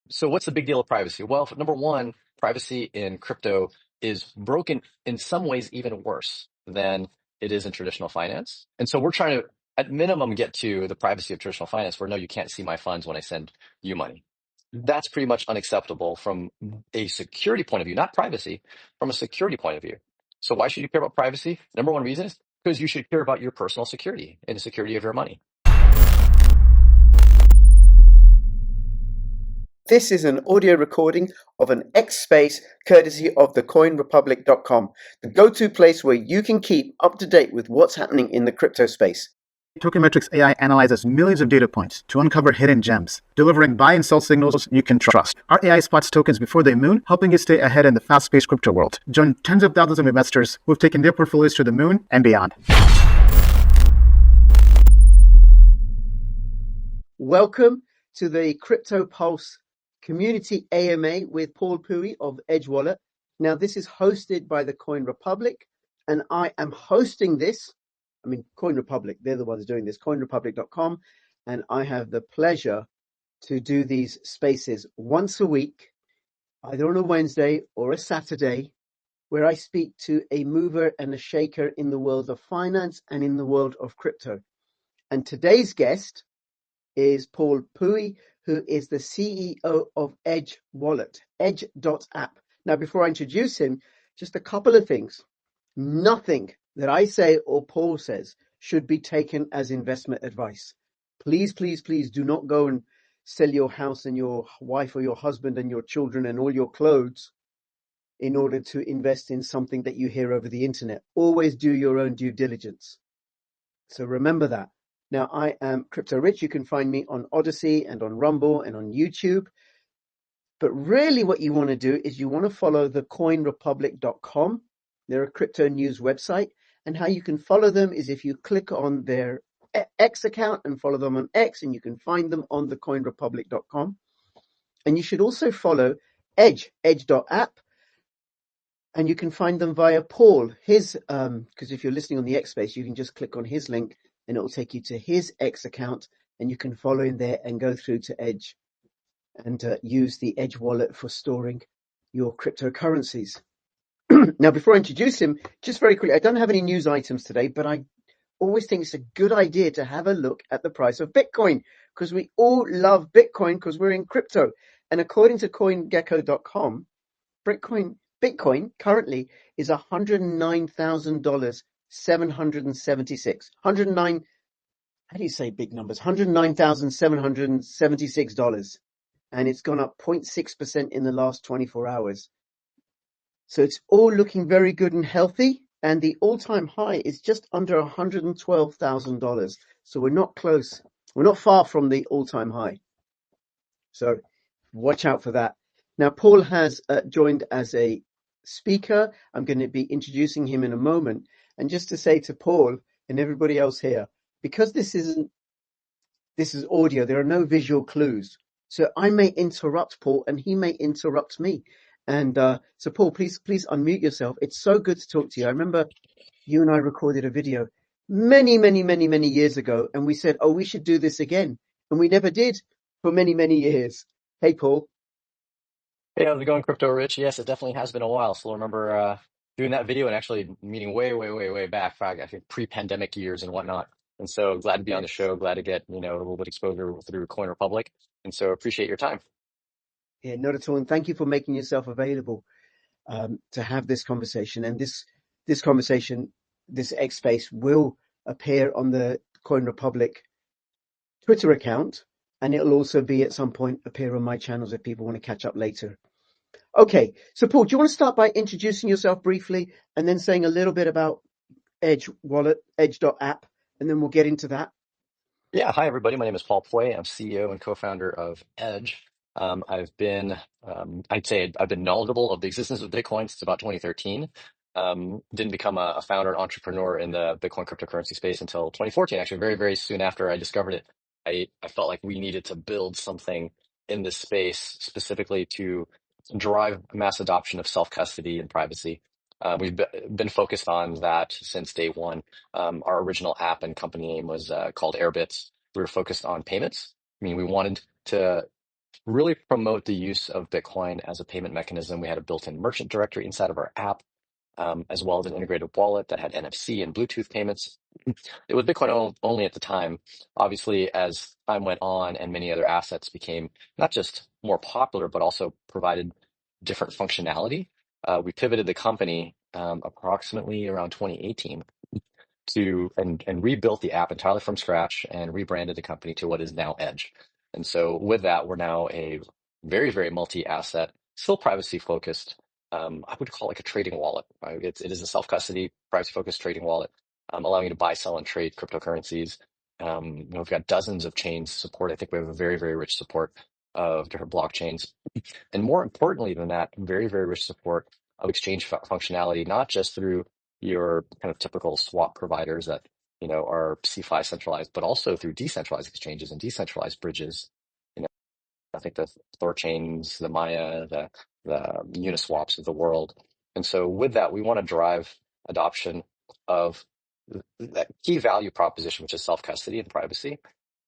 So what's the big deal of privacy? Well, number one, privacy in crypto is broken in some ways even worse than it is in traditional finance. And so we're trying to, at minimum, get to the privacy of traditional finance where no, you can't see my funds when I send you money. That's pretty much unacceptable from a security point of view, not privacy, from a security point of view. So why should you care about privacy? Number one reason is because you should care about your personal security and the security of your money. This is an audio recording of an X Space courtesy of thecoinrepublic.com, the go-to place where you can keep up to date with what's happening in the crypto space. Tokenmetrics AI analyzes millions of data points to uncover hidden gems, delivering buy and sell signals you can trust. Our AI spots tokens before they moon, helping you stay ahead in the fast-paced crypto world. Join tens of thousands of investors who have taken their portfolios to the moon and beyond. Welcome to the Crypto Pulse Community AMA with Paul Puey of Edge Wallet. Now, this is hosted by the Coin Republic, and I am hosting this. I mean, Coin Republic, they're the ones doing this, coinrepublic.com, and I have the pleasure to do these spaces once a week, either on a Wednesday or a Saturday, where I speak to a mover and a shaker in the world of finance and in the world of crypto. And today's guest is Paul Puey, who is the CEO of Edge Wallet, edge.app. Now, before I introduce him, just a couple of things. Nothing that I say or Paul says should be taken as investment advice. Please, please, please do not go and sell your house and your wife or your husband and your children and all your clothes in order to invest in something that you hear over the internet. Always do your own due diligence. So remember that. Now, I am Crypto Rich. You can find me on ODYSEE and on Rumble and on YouTube. But really what you want to do is you want to follow the coinrepublic.com. They're a crypto news website. And how you can follow them is if you click on their X account and follow them on X, and you can find them on the coinrepublic.com. And you should also follow edge.app. And you can find them via Paul, his, because if you're listening on the X Space, you can just click on his link and it will take you to his X account, and you can follow him there and go through to Edge and use the Edge wallet for storing your cryptocurrencies. Now, before I introduce him, just very quickly, I don't have any news items today, but I always think it's a good idea to have a look at the price of Bitcoin, because we all love Bitcoin because we're in crypto. And according to CoinGecko.com, Bitcoin currently is $109,000. 776 109 how do you say big numbers $109,776, and it's gone up 0.6% in the last 24 hours. So it's all looking very good and healthy, and the all-time high is just under $112,000. So we're not close, we're not far from the all-time high, so watch out for that. Now, Paul has joined as a speaker. I'm going to be introducing him in a moment. And just to say to Paul and everybody else here, because this is audio, there are no visual clues. So I may interrupt Paul and he may interrupt me. And so Paul, please unmute yourself. It's so good to talk to you. I remember you and I recorded a video many years ago, and we said, oh, we should do this again. And we never did for many years. Hey, Paul. Hey, how's it going, Crypto Rich? Yes, it definitely has been a while. So I remember doing that video and actually meeting way back, I think pre-pandemic years and whatnot. And so glad to be on the Yes. show, glad to get, a little bit exposure through Coin Republic. And so appreciate your time. Yeah, not at all. And thank you for making yourself available to have this conversation. And this conversation, this X Space, will appear on the Coin Republic Twitter account, and it'll also be at some point appear on my channels if people want to catch up later. Okay, so Paul, do you want to start by introducing yourself briefly and then saying a little bit about Edge Wallet, edge.app, and then we'll get into that? Yeah, hi everybody. My name is Paul Puey. I'm CEO and co-founder of Edge. I'd say I've been knowledgeable of the existence of Bitcoin since about 2013. Didn't become a founder and entrepreneur in the Bitcoin cryptocurrency space until 2014. Actually, very soon after I discovered it, I felt like we needed to build something in this space specifically to drive mass adoption of self-custody and privacy. We've been focused on that since day one. Our original app and company name was called Airbits. We were focused on payments. I mean, we wanted to really promote the use of Bitcoin as a payment mechanism. We had a built-in merchant directory inside of our app, as well as an integrated wallet that had NFC and Bluetooth payments. It was Bitcoin only at the time. Obviously, as time went on and many other assets became not just more popular, but also provided different functionality, we pivoted the company approximately around 2018 and rebuilt the app entirely from scratch and rebranded the company to what is now Edge. And so with that, we're now a very, very multi-asset, still privacy focused. I would call it like a trading wallet. Right? It is a self-custody, privacy-focused trading wallet, allowing you to buy, sell, and trade cryptocurrencies. We've got dozens of chains support. I think we have a very, very rich support of different blockchains. And more importantly than that, very, very rich support of exchange functionality, not just through your kind of typical swap providers that are CeFi centralized, but also through decentralized exchanges and decentralized bridges. You know, I think the Thorchains, the Maya, the Uniswaps of the world. And so with that, we want to drive adoption of that key value proposition, which is self-custody and privacy,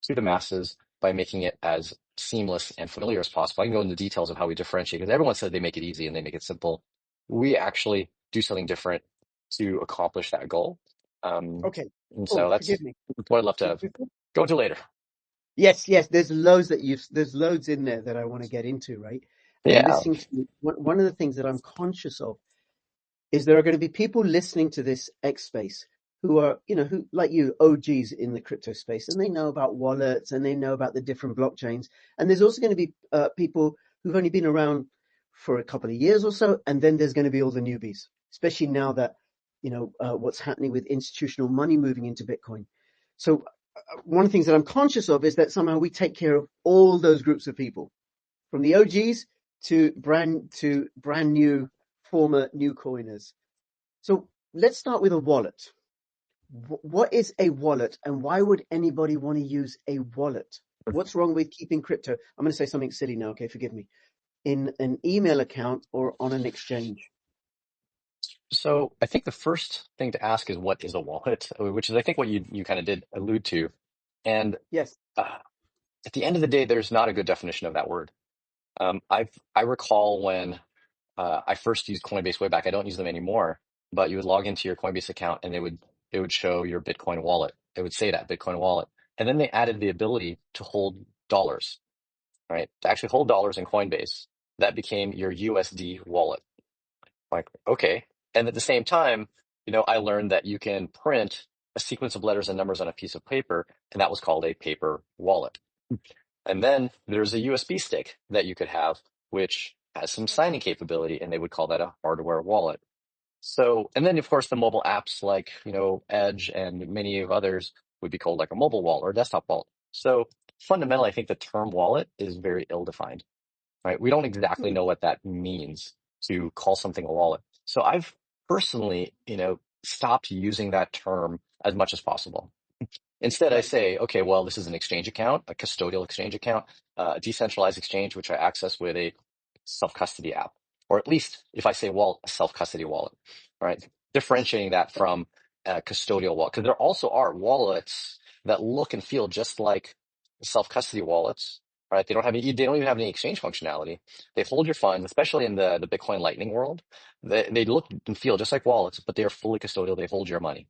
to the masses by making it as seamless and familiar as possible. I can go into the details of how we differentiate because everyone said they make it easy and they make it simple. We actually do something different to accomplish that goal. Okay. And Oh, so that's forgive me. what I'd love to go into later. Yes, yes. There's loads in there that I want to get into, right? And Yeah. this seems to be one of the things that I'm conscious of is there are going to be people listening to this X space who are, who like you, OGs in the crypto space, and they know about wallets and they know about the different blockchains. And there's also going to be people who've only been around for a couple of years or so, and then there's going to be all the newbies, especially now that what's happening with institutional money moving into Bitcoin. So one of the things that I'm conscious of is that somehow we take care of all those groups of people, from the OGs to brand new former new coiners. So let's start with a wallet. What is a wallet, and why would anybody want to use a wallet? What's wrong with keeping crypto? I'm going to say something silly now, okay, forgive me. In an email account or on an exchange? So I think the first thing to ask is what is a wallet, which is I think what you kind of did allude to. And Yes. at the end of the day, there's not a good definition of that word. I recall when I first used Coinbase way back. I don't use them anymore, but you would log into your Coinbase account and it would show your Bitcoin wallet. It would say that Bitcoin wallet. And then they added the ability to hold dollars, right? To actually hold dollars in Coinbase. That became your USD wallet. Like, okay. And at the same time, I learned that you can print a sequence of letters and numbers on a piece of paper, and that was called a paper wallet. And then there's a USB stick that you could have, which has some signing capability, and they would call that a hardware wallet. So, and then of course the mobile apps like, Edge and many of others would be called like a mobile wallet or a desktop wallet. So fundamentally, I think the term wallet is very ill-defined, right? We don't exactly know what that means to call something a wallet. So I've personally, stopped using that term as much as possible. Instead, I Right. say, okay, well, this is an exchange account, a custodial exchange account, a decentralized exchange, which I access with a self-custody app, or at least if I say wallet, a self-custody wallet, right? Differentiating that from a custodial wallet, because there also are wallets that look and feel just like self-custody wallets, right? They don't even have any exchange functionality. They hold your funds, especially in the Bitcoin Lightning world. They look and feel just like wallets, but they are fully custodial. They hold your money.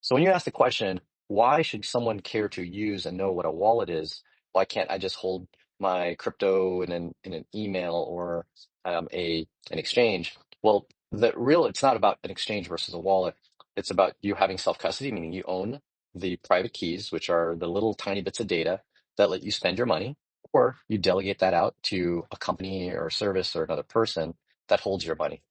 So when you ask the question, why should someone care to use and know what a wallet is? Why can't I just hold my crypto in an email or an exchange? Well, it's not about an exchange versus a wallet. It's about you having self-custody, meaning you own the private keys, which are the little tiny bits of data that let you spend your money, or you delegate that out to a company or a service or another person that holds your money.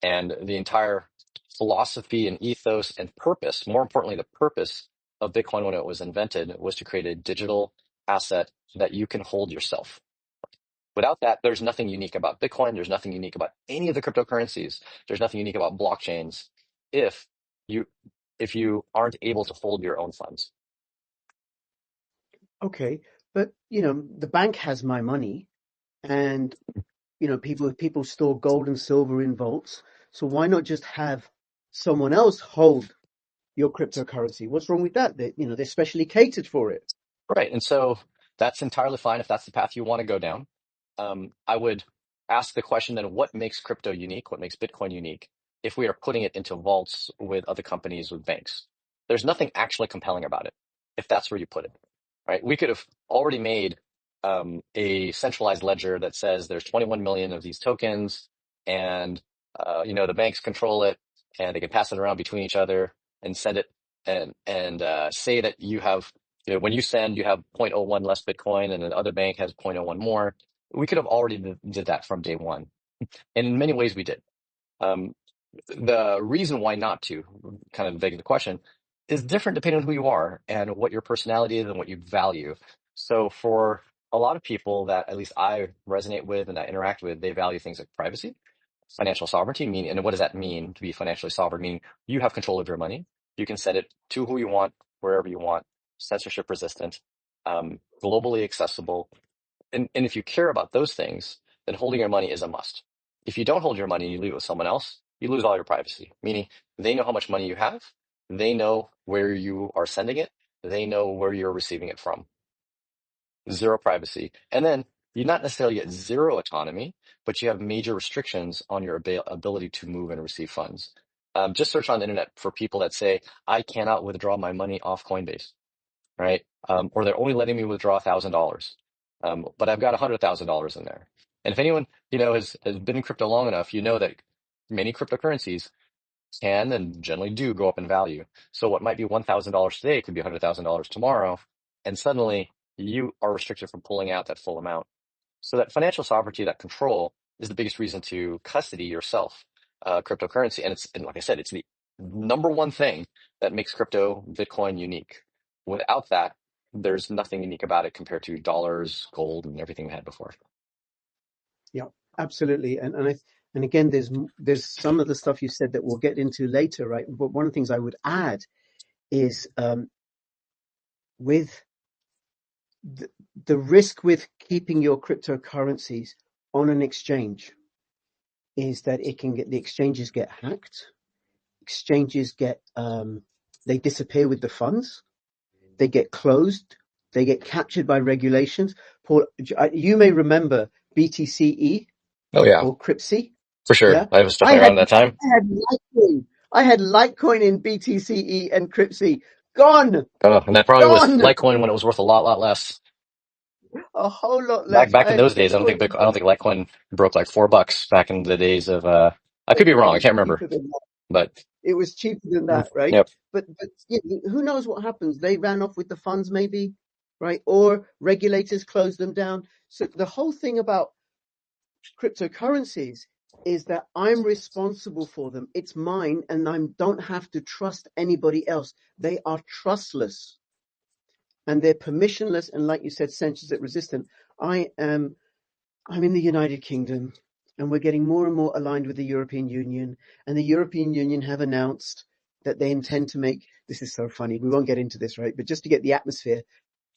And the entire philosophy and ethos and purpose, more importantly, the purpose of Bitcoin when it was invented was to create a digital asset that you can hold yourself. Without that, there's nothing unique about Bitcoin. There's nothing unique about any of the cryptocurrencies. There's nothing unique about blockchains if you if you aren't able to hold your own funds. Okay. But, the bank has my money, and, people store gold and silver in vaults. So why not just have someone else hold your cryptocurrency? What's wrong with that? They're specially catered for it. Right. And so that's entirely fine if that's the path you want to go down. I would ask the question then, what makes crypto unique? What makes Bitcoin unique? If we are putting it into vaults with other companies, with banks, there's nothing actually compelling about it. If that's where you put it, right? We could have already made a centralized ledger that says there's 21 million of these tokens, and the banks control it, and they can pass it around between each other and send it and say that you have, when you send, you have zero point zero 0.01 less Bitcoin, and the other bank has zero point zero 0.01 more. We could have already did that from day one, and in many ways we did. Um, the reason why not to, kind of begging the question, is different depending on who you are and what your personality is and what you value. So for a lot of people that at least I resonate with and I interact with, they value things like privacy, financial sovereignty, meaning, and what does that mean to be financially sovereign? Meaning you have control of your money. You can send it to who you want, wherever you want, censorship resistant, globally accessible. And if you care about those things, then holding your money is a must. If you don't hold your money, you leave it with someone else, you lose all your privacy, meaning they know how much money you have, they know where you are sending it, they know where you're receiving it from. Zero privacy. And then you not necessarily get zero autonomy, but you have major restrictions on your ability to move and receive funds. Just search on the internet for people that say, I cannot withdraw my money off Coinbase, right? Or they're only letting me withdraw $1,000. But I've got $100,000 in there. And if anyone, has been in crypto long enough, you know that many cryptocurrencies can and generally do go up in value. So what might be $1,000 today could be $100,000 tomorrow. And suddenly you are restricted from pulling out that full amount. So that financial sovereignty, that control, is the biggest reason to custody yourself, cryptocurrency. And like I said, it's the number one thing that makes crypto Bitcoin unique. Without that, there's nothing unique about it compared to dollars, gold, and everything we had before. Yeah, absolutely. And again, there's some of the stuff you said that we'll get into later, right? But one of the things I would add is with the risk with keeping your cryptocurrencies on an exchange is that the exchanges get hacked, exchanges they disappear with the funds, they get closed, they get captured by regulations. Paul, you may remember BTCE Oh yeah, or CRIPSE. for sure. Yeah, I was I definitely had around that time. Litecoin. I had Litecoin in BTCE and CRIPSE. Gone, Oh, and that probably was gone. Litecoin when it was worth a lot less. A whole lot Back less. back I in had those days, Bitcoin. I don't think Litecoin broke like $4 back in the days of I could be It wrong, I was can't remember. cheaper than that. But It was cheaper than that, right? yep. But yeah, who knows what happens? They ran off with the funds, maybe, right? Or regulators closed them down. So the whole thing about cryptocurrencies is that I'm responsible for them. It's mine, and I don't have to trust anybody else. They are trustless and they're permissionless, and like you said, censorship resistant. I'm in the United Kingdom, and we're getting more and more aligned with the European Union, and the European Union have announced that they intend to make, this is so funny, we won't get into this, right? But just to get the atmosphere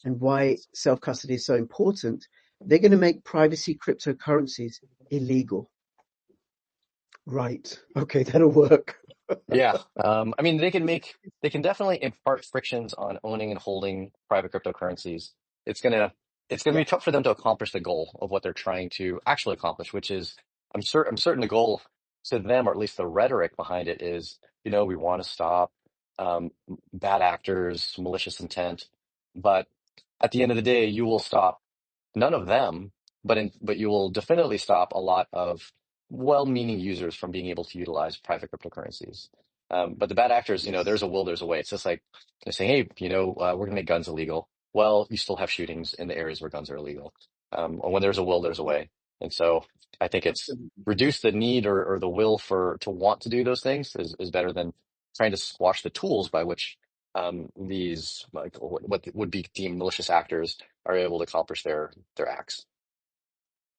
and why self-custody is so important, they're going to make privacy cryptocurrencies illegal. Right. Okay, that'll work. Yeah. I mean, they can definitely impart frictions on owning and holding private cryptocurrencies. It's gonna, it's gonna Yeah. be tough for them to accomplish the goal of what they're trying to actually accomplish, which is, I'm certain the goal to them, or at least the rhetoric behind it is, we want to stop, bad actors, malicious intent. But at the end of the day, you will stop none of them, but you will definitely stop a lot of well-meaning users from being able to utilize private cryptocurrencies. But the bad actors, Yes. there's a will, there's a way. It's just like they're saying, hey, we're gonna make guns illegal. Well, you still have shootings in the areas where guns are illegal. Or when there's a will, there's a way. And so I think it's Absolutely. reduce the need or the will to want to do those things is better than trying to squash the tools by which these like what would be deemed malicious actors are able to accomplish their acts.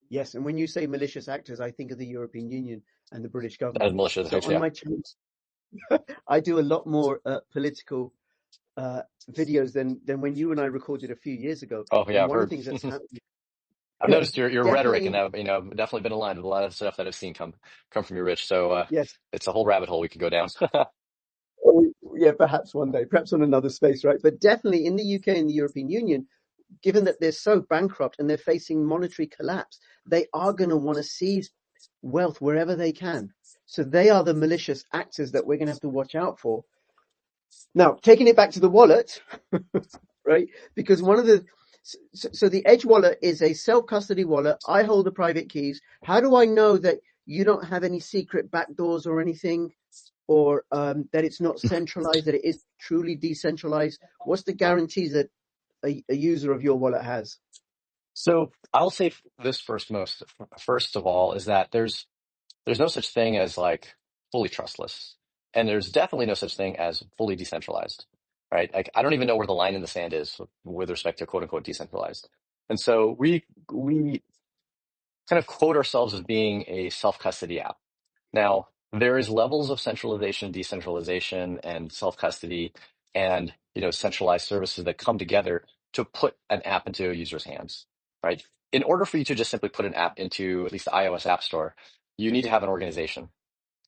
Yes, and when you say malicious actors, I think of the European Union and the British As government. malicious So actors, on yeah. my channel, I do a lot more political videos than when you and I recorded a few years ago. Oh yeah, And I've one of heard. the things that's happened, I've noticed your rhetoric, and definitely, I've definitely been aligned with a lot of stuff that I've seen come from you, Rich. So yes, it's a whole rabbit hole we could go down. yeah, perhaps one day, perhaps on another space, right? But definitely in the UK and the European Union, given that they're so bankrupt and they're facing monetary collapse, they are going to want to seize wealth wherever they can. So they are the malicious actors that we're going to have to watch out for. Now, taking it back to the wallet, right? Because so the Edge wallet is a self-custody wallet. I hold the private keys. How do I know that you don't have any secret backdoors or anything, or that it's not centralized, that it is truly decentralized? What's the guarantees that a user of your wallet has? So I'll say this first of all is that there's no such thing as like fully trustless, and there's definitely no such thing as fully decentralized, right? Like I don't even know where the line in the sand is with respect to quote unquote decentralized. And so we kind of quote ourselves as being a self-custody app. Now, there is levels of centralization, decentralization, and self-custody, and centralized services that come together to put an app into a user's hands, right? In order for you to just simply put an app into at least the iOS App Store, you need to have an organization.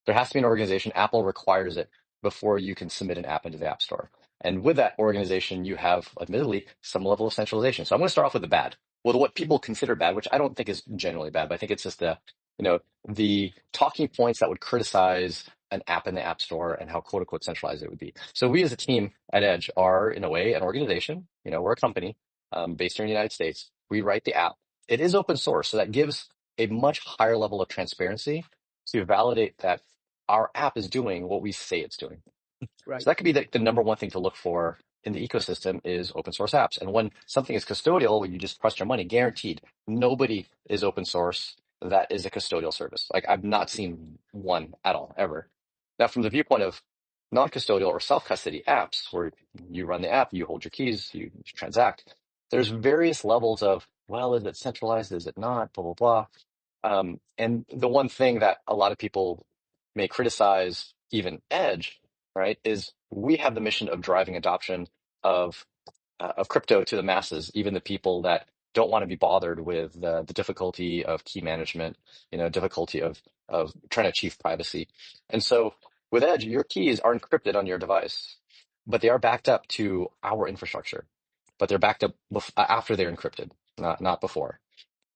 There has to be an organization. Apple requires it before you can submit an app into the App Store. And with that organization, you have, admittedly, some level of centralization. So I'm going to start off with the bad. Well, what people consider bad, which I don't think is generally bad, but I think it's just the talking points that would criticize an app in the App Store and how quote unquote centralized it would be. So we as a team at Edge are, in a way, an organization. We're a company based here in the United States. We write the app. It is open source, so that gives a much higher level of transparency to validate that our app is doing what we say it's doing. Right. So that could be the number one thing to look for in the ecosystem is open source apps. And when something is custodial, when you just trust your money, guaranteed, nobody is open source that is a custodial service. Like I've not seen one at all, ever. Now, from the viewpoint of non-custodial or self-custody apps, where you run the app, you hold your keys, you transact, there's various levels of, well, is it centralized? Is it not? Blah, blah, blah. And the one thing that a lot of people may criticize even Edge, right, is we have the mission of driving adoption of crypto to the masses, even the people that don't want to be bothered with the difficulty of key management, difficulty of trying to achieve privacy. And so with Edge, your keys are encrypted on your device, but they are backed up to our infrastructure. But they're backed up after they're encrypted, not before.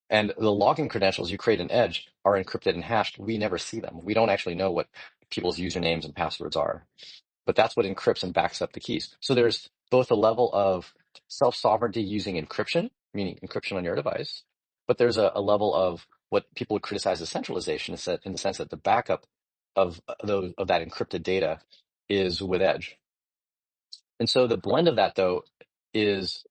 And the login credentials you create in Edge are encrypted and hashed. We never see them. We don't actually know what people's usernames and passwords are, but that's what encrypts and backs up the keys. So there's both a level of self-sovereignty using encryption, meaning encryption on your device, but there's a level of what people would criticize as centralization, in the sense that the backup of that encrypted data is with Edge. And so the blend of that, though, is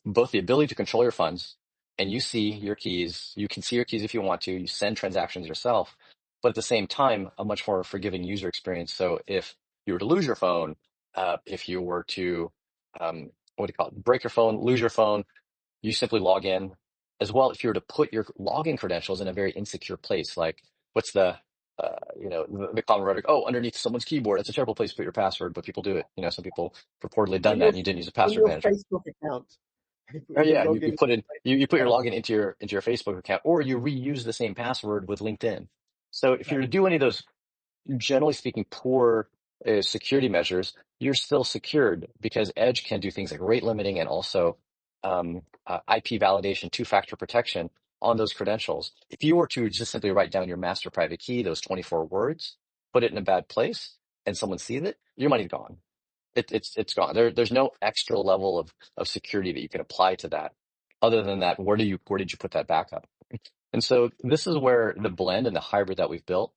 both the ability to control your funds, and you see your keys. You can see your keys if you want to. You send transactions yourself, but at the same time, a much more forgiving user experience. So if you were to lose your phone, if you were to, break your phone, lose your phone, you simply log in. As well, if you were to put your login credentials in a very insecure place, like what's the common rhetoric? Oh, underneath someone's keyboard. It's a terrible place to put your password, but people do it. Some people reportedly done that, and you didn't use a password manager. Facebook account. Yeah, you put your login into your Facebook account, or you reuse the same password with LinkedIn. So if you're to do any of those, generally speaking, poor security measures, you're still secured because Edge can do things like rate limiting and also IP validation, two-factor protection on those credentials. If you were to just simply write down your master private key, those 24 words, put it in a bad place, and someone sees it, your money's gone. It's gone. There's no extra level of security that you can apply to that. Other than that, where did you put that backup? And so this is where the blend and the hybrid that we've built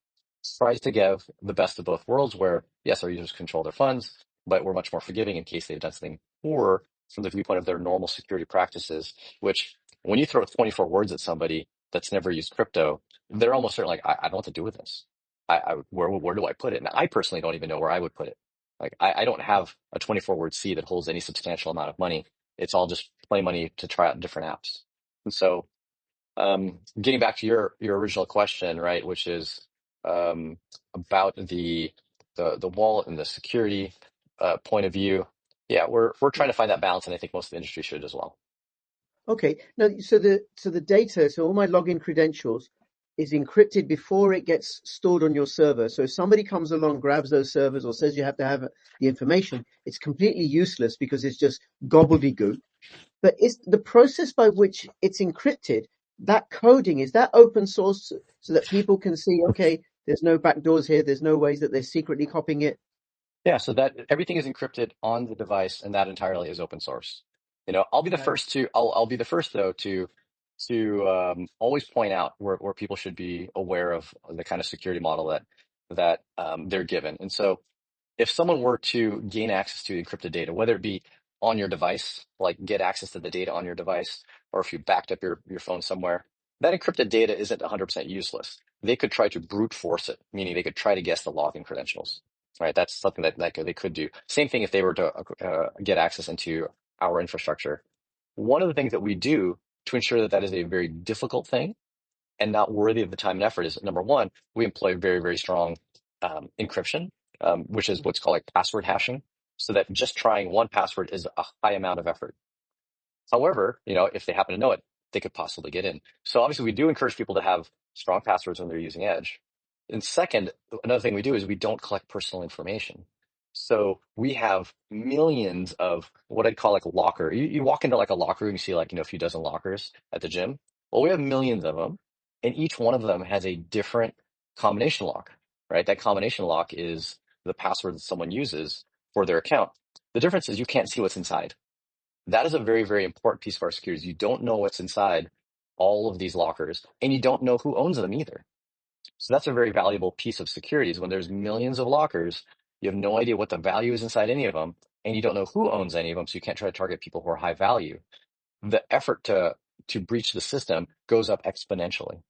tries to give the best of both worlds, where yes, our users control their funds, but we're much more forgiving in case they've done something poor from the viewpoint of their normal security practices, which when you throw 24 words at somebody that's never used crypto, they're almost certain like, I don't know what to do with this. Where do I put it? And I personally don't even know where I would put it. Like I don't have a 24-word C that holds any substantial amount of money. It's all just play money to try out different apps. And so getting back to your original question, right, which is about the wallet and the security point of view. Yeah, we're trying to find that balance, and I think most of the industry should as well. Okay. Now, so the data, so all my login credentials is encrypted before it gets stored on your server. So if somebody comes along, grabs those servers, or says you have to have the information, it's completely useless because it's just gobbledygook. But is the process by which it's encrypted, that coding, is that open source so that people can see, okay, there's no backdoors here, there's no ways that they're secretly copying it? Yeah, so that everything is encrypted on the device, and that entirely is open source. I'll be the Right. first to I'll be the first though to always point out where people should be aware of the kind of security model that they're given. And so if someone were to gain access to encrypted data, whether it be on your device, like get access to the data on your device, or if you backed up your phone somewhere, that encrypted data isn't 100% useless. They could try to brute force it, meaning they could try to guess the login credentials, right? That's something that they could do. Same thing if they were to get access into our infrastructure. One of the things that we do to ensure that that is a very difficult thing and not worthy of the time and effort is, number one, we employ very, very strong encryption, which is what's called like password hashing, so that just trying one password is a high amount of effort. However, if they happen to know it, they could possibly get in. So obviously, we do encourage people to have strong passwords when they're using Edge. And second, another thing we do is we don't collect personal information. So we have millions of what I'd call like a locker. You walk into like a locker room, you see like, a few dozen lockers at the gym. Well, we have millions of them, and each one of them has a different combination lock, right? That combination lock is the password that someone uses for their account. The difference is you can't see what's inside. That is a very, very important piece of our security. You don't know what's inside all of these lockers, and you don't know who owns them either. So that's a very valuable piece of security is when there's millions of lockers, you have no idea what the value is inside any of them, and you don't know who owns any of them, so you can't try to target people who are high value. The effort to breach the system goes up exponentially.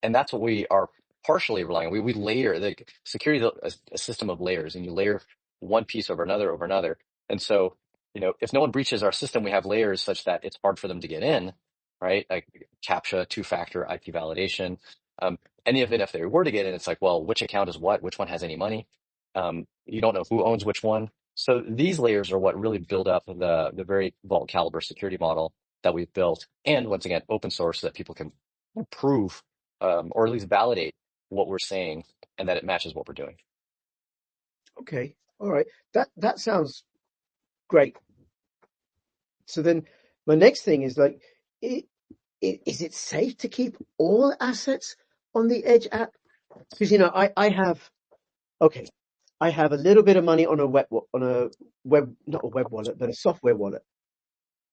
And that's what we are partially relying on. We layer the security is a system of layers, and you layer one piece over another over another. And so, if no one breaches our system, we have layers such that it's hard for them to get in, right? Like CAPTCHA, two-factor IP validation. And even if they were to get in, it's like, well, which account is what? Which one has any money? You don't know who owns which one. So these layers are what really build up the very vault caliber security model that we've built. And once again, open source so that people can prove or at least validate what we're saying and that it matches what we're doing. Okay. All right. That sounds great. So then my next thing is like, is it safe to keep all assets on the Edge app? Because I have a little bit of money on a not a web wallet, but a software wallet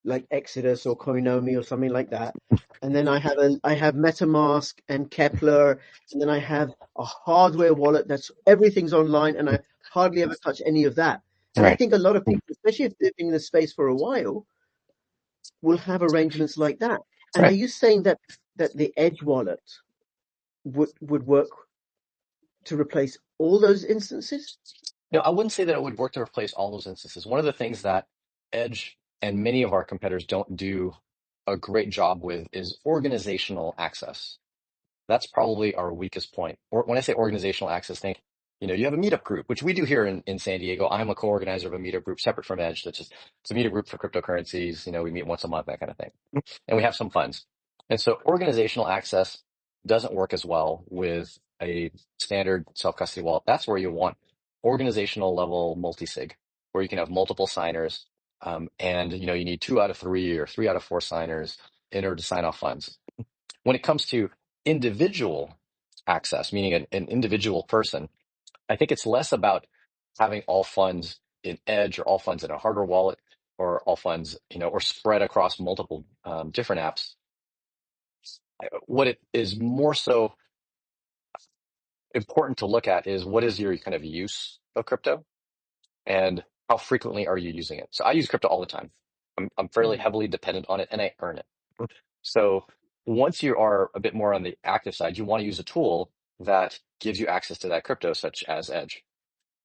like Exodus or Koinomi or something like that. And then I have MetaMask and Kepler, and then I have a hardware wallet that's everything's online, and I hardly ever touch any of that. And I Right. think a lot of people, especially if they've been in the space for a while, will have arrangements like that. And are Right. you saying that the Edge wallet would work to replace all those instances? I wouldn't say that it would work to replace all those instances. One of the things that Edge and many of our competitors don't do a great job with is organizational access. That's probably our weakest point. Or when I say organizational access, think, you have a meetup group, which we do here in San Diego. I'm a co-organizer of a meetup group separate from Edge. It's a meetup group for cryptocurrencies. We meet once a month, that kind of thing. And we have some funds. And so organizational access doesn't work as well with a standard self-custody wallet. That's where you want organizational level multi-sig, where you can have multiple signers. And you need 2 out of 3 or 3 out of 4 signers in order to sign off funds. When it comes to individual access, meaning an individual person, I think it's less about having all funds in Edge or all funds in a hardware wallet or all funds, or spread across multiple different apps. What it is more so important to look at is what is your kind of use of crypto and how frequently are you using it? So I use crypto all the time. I'm fairly Mm. heavily dependent on it and I earn it. So once you are a bit more on the active side, you want to use a tool that gives you access to that crypto, such as Edge,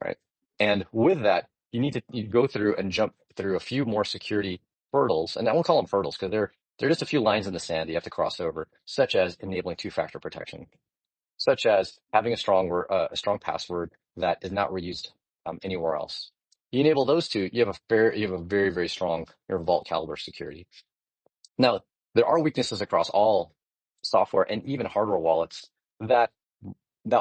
right? And with that, you go through and jump through a few more security hurdles, and I won't call them hurdles because they're just a few lines in the sand that you have to cross over, such as enabling two-factor protection, such as having a strong password that is not reused anywhere else. You enable those two, you have a very, very strong vault caliber security. Now, there are weaknesses across all software and even hardware wallets that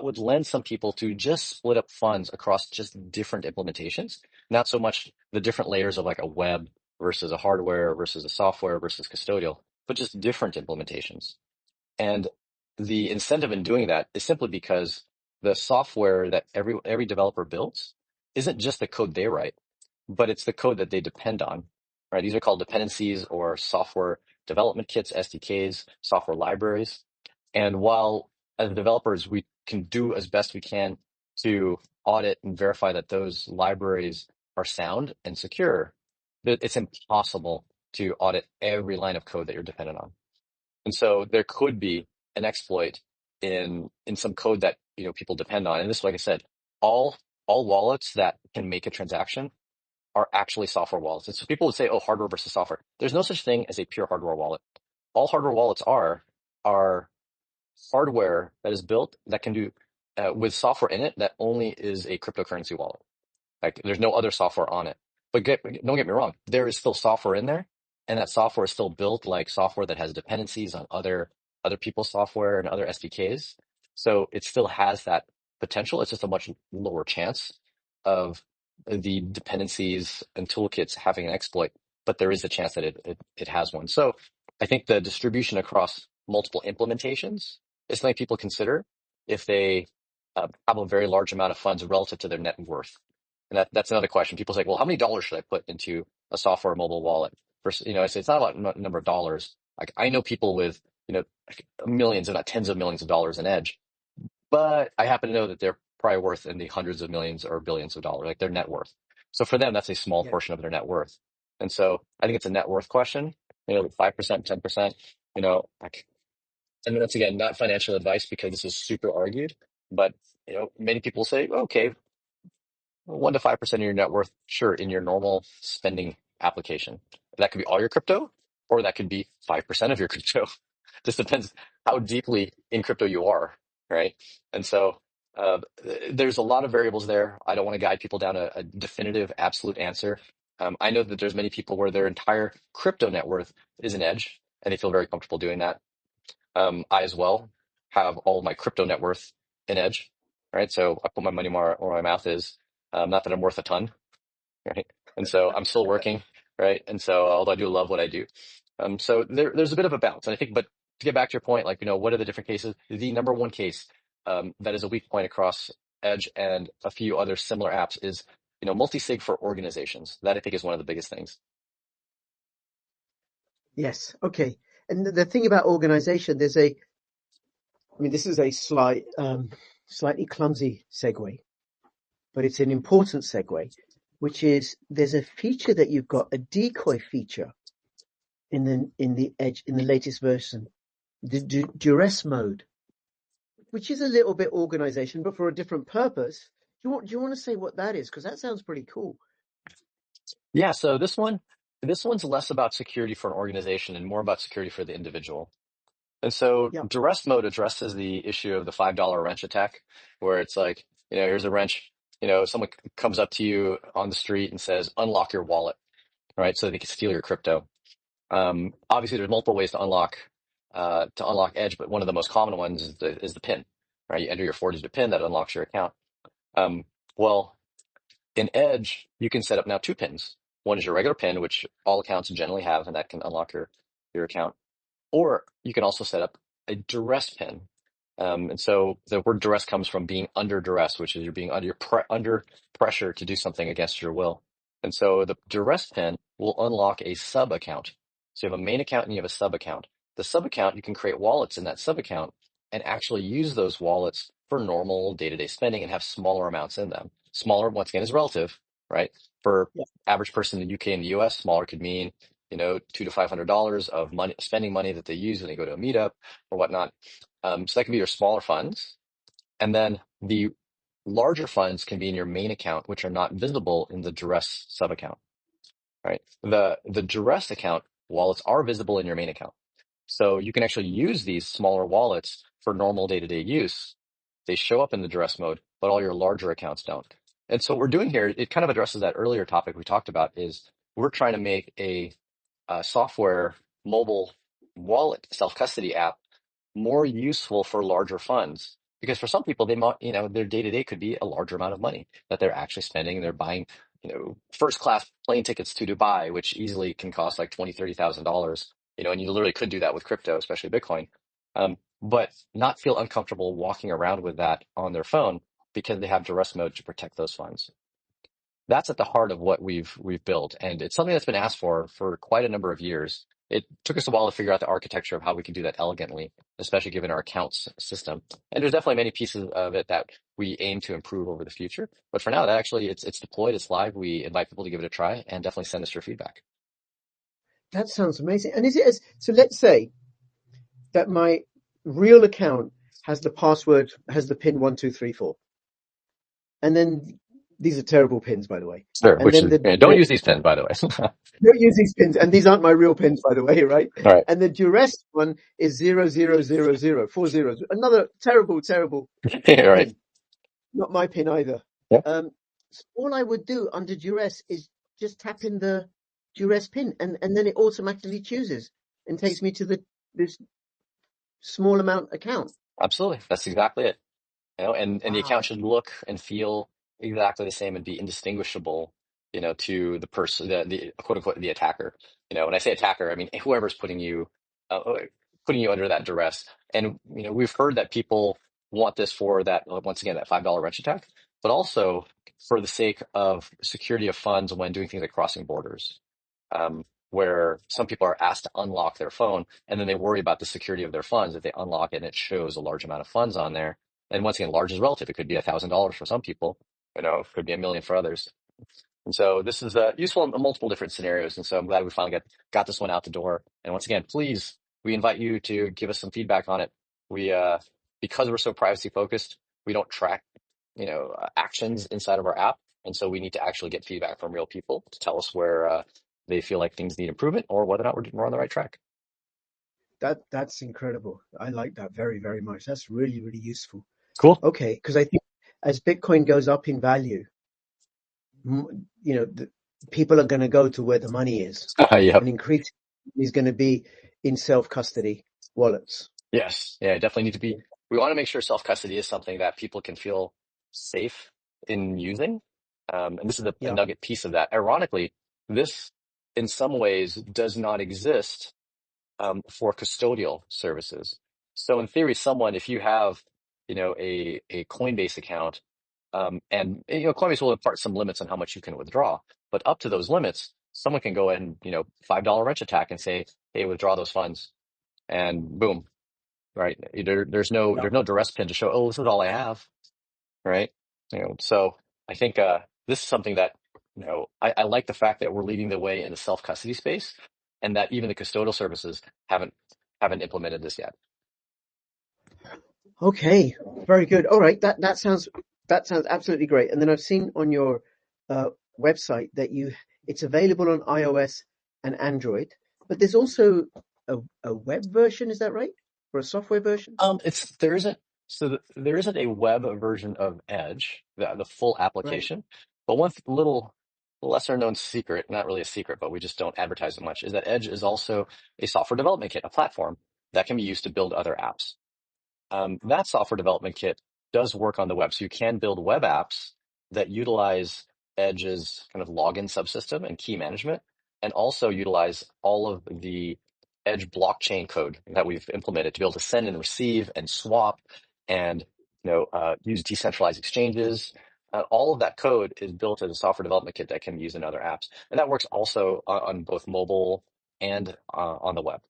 would lend some people to just split up funds across just different implementations, not so much the different layers of like a web versus a hardware versus a software versus custodial, but just different implementations. And the incentive in doing that is simply because the software that every developer builds isn't just the code they write, but it's the code that they depend on, right? These are called dependencies or software development kits, SDKs, software libraries. And while as developers, we can do as best we can to audit and verify that those libraries are sound and secure, it's impossible to audit every line of code that you're dependent on. And so there could be an exploit in some code that people depend on. And this, like I said, all wallets that can make a transaction are actually software wallets. And so people would say, oh, hardware versus software. There's no such thing as a pure hardware wallet. All hardware wallets are hardware that is built that can do with software in it that only is a cryptocurrency wallet. Like there's no other software on it. But don't get me wrong, there is still software in there, and that software is still built like software that has dependencies on other people's software and other SDKs. So it still has that potential. It's just a much lower chance of the dependencies and toolkits having an exploit, but there is a chance that it has one. So I think the distribution across multiple implementations is something people consider if they have a very large amount of funds relative to their net worth. And that's another question. People say, well, how many dollars should I put into a software mobile wallet? Versus, I say it's not about number of dollars. Like I know people with, millions, if not tens of millions of dollars in Edge, but I happen to know that they're probably worth in the hundreds of millions or billions of dollars, like their net worth. So for them, that's a small portion of their net worth. And so I think it's a net worth question, 5%, 10%, like, and once again, not financial advice because this is super argued, but many people say, okay, 1 to 5% of your net worth, sure, in your normal spending application. That could be all your crypto, or that could be 5% of your crypto. Just depends how deeply in crypto you are, right? And so there's a lot of variables there. I don't want to guide people down a definitive, absolute answer. I know that there's many people where their entire crypto net worth is an Edge, and they feel very comfortable doing that. I as well have all of my crypto net worth in Edge, right? So I put my money where my mouth is. Not that I'm worth a ton, right? And so I'm still working, right? And so although I do love what I do, so there's a bit of a balance. And I think, but to get back to your point, like what are the different cases? The number one case that is a weak point across Edge and a few other similar apps is multi-sig for organizations. That I think is one of the biggest things. Yes. Okay. And the thing about organization, this is a slightly clumsy segue, but it's an important segue, which is there's a feature that you've got, a decoy feature in the Edge, in the latest version, the duress mode, which is a little bit organization, but for a different purpose. Do you want to say what that is? Because that sounds pretty cool. Yeah. So this one's less about security for an organization and more about security for the individual. And so duress mode addresses the issue of the $5 wrench attack, where it's like, here's a wrench, someone comes up to you on the street and says, unlock your wallet, right? So they can steal your crypto. Obviously there's multiple ways to unlock Edge, but one of the most common ones is the PIN, right? You enter your 4-digit PIN that unlocks your account. Well, in Edge, you can set up now 2 PINs. One is your regular PIN, which all accounts generally have, and that can unlock your account. Or you can also set up a duress PIN. And so the word duress comes from being under duress, which is you're being under pressure to do something against your will. And so the duress PIN will unlock a sub account. So you have a main account and you have a sub account. The sub account, you can create wallets in that sub account and actually use those wallets for normal day-to-day spending and have smaller amounts in them. Smaller, once again, is relative, right? For average person in the UK and the US, smaller could mean $200 to $500 of spending money that they use when they go to a meetup or whatnot. So that can be your smaller funds. And then the larger funds can be in your main account, which are not visible in the duress sub account, right? The duress account wallets are visible in your main account. So you can actually use these smaller wallets for normal day-to-day use. They show up in the duress mode, but all your larger accounts don't. And so what we're doing here, it kind of addresses that earlier topic we talked about, is we're trying to make a software mobile wallet self-custody app more useful for larger funds. Because for some people, they might, their day-to-day could be a larger amount of money that they're actually spending. They're buying first class plane tickets to Dubai, which easily can cost like $20,000, and you literally could do that with crypto, especially Bitcoin. But not feel uncomfortable walking around with that on their phone because they have duress mode to protect those funds. That's at the heart of what we've built, and it's something that's been asked for quite a number of years. It took us a while to figure out the architecture of how we can do that elegantly, especially given our accounts system. And there's definitely many pieces of it that we aim to improve over the future. But for now, that actually it's deployed, it's live. We invite people to give it a try and definitely send us your feedback. That sounds amazing. And is it so? Let's say that my real account has the password, has the pin 1234, and then these are terrible pins, by the way. Sure. And Which then is, don't use these pins, by the way. don't use these pins, and these aren't my real pins, by the way, right? All right. And the duress one is 0000, 4 zeros. Another terrible All right. pin. Not my pin either. Yep. So all I would do under duress is just tap in the duress pin, and then it automatically chooses and takes me to this small amount account. Absolutely. That's exactly it. And the Wow. account should look and feel exactly the same and be indistinguishable, to the person, the quote unquote, the attacker. When I say attacker, I mean whoever's putting you under that duress. And, we've heard that people want this for that, once again, that $5 wrench attack, but also for the sake of security of funds when doing things like crossing borders. Where some people are asked to unlock their phone and then they worry about the security of their funds if they unlock it and it shows a large amount of funds on there. And once again, large is relative. It could be $1,000 for some people, it could be $1 million for others. And so this is useful in multiple different scenarios. And so I'm glad we finally got this one out the door. And once again, please, we invite you to give us some feedback on it. We, because we're so privacy focused, we don't track, actions inside of our app. And so we need to actually get feedback from real people to tell us where they feel like things need improvement or whether or not we're on the right track. That's incredible. I like that very, very much. That's really, really useful. Cool. Okay, because I think as Bitcoin goes up in value, people are going to go to where the money is, Yep. and increasingly is going to be in self-custody wallets. Yes. Yeah, definitely need to be. We want to make sure self-custody is something that people can feel safe in using. And this is a Yeah. nugget piece of that. Ironically, this in some ways does not exist for custodial services. So in theory, if you have, a Coinbase account, and Coinbase will impart some limits on how much you can withdraw, but up to those limits, someone can go in, $5 wrench attack and say, hey, withdraw those funds, and boom, right? There's no duress pin to show, oh, this is all I have, right? So I think this is something that I like the fact that we're leading the way in the self custody space, and that even the custodial services haven't implemented this yet. Okay, very good. All right, that sounds absolutely great. And then I've seen on your website that it's available on iOS and Android, but there's also a web version. Is that right? Or a software version? There isn't a web version of Edge, the full Right. application. But one little lesser known secret, not really a secret, but we just don't advertise it much, is that Edge is also a software development kit, a platform that can be used to build other apps. That software development kit does work on the web. So you can build web apps that utilize Edge's kind of login subsystem and key management, and also utilize all of the Edge blockchain code that we've implemented to be able to send and receive and swap and use decentralized exchanges. All of that code is built as a software development kit that can be used in other apps, and that works also on both mobile and on the web.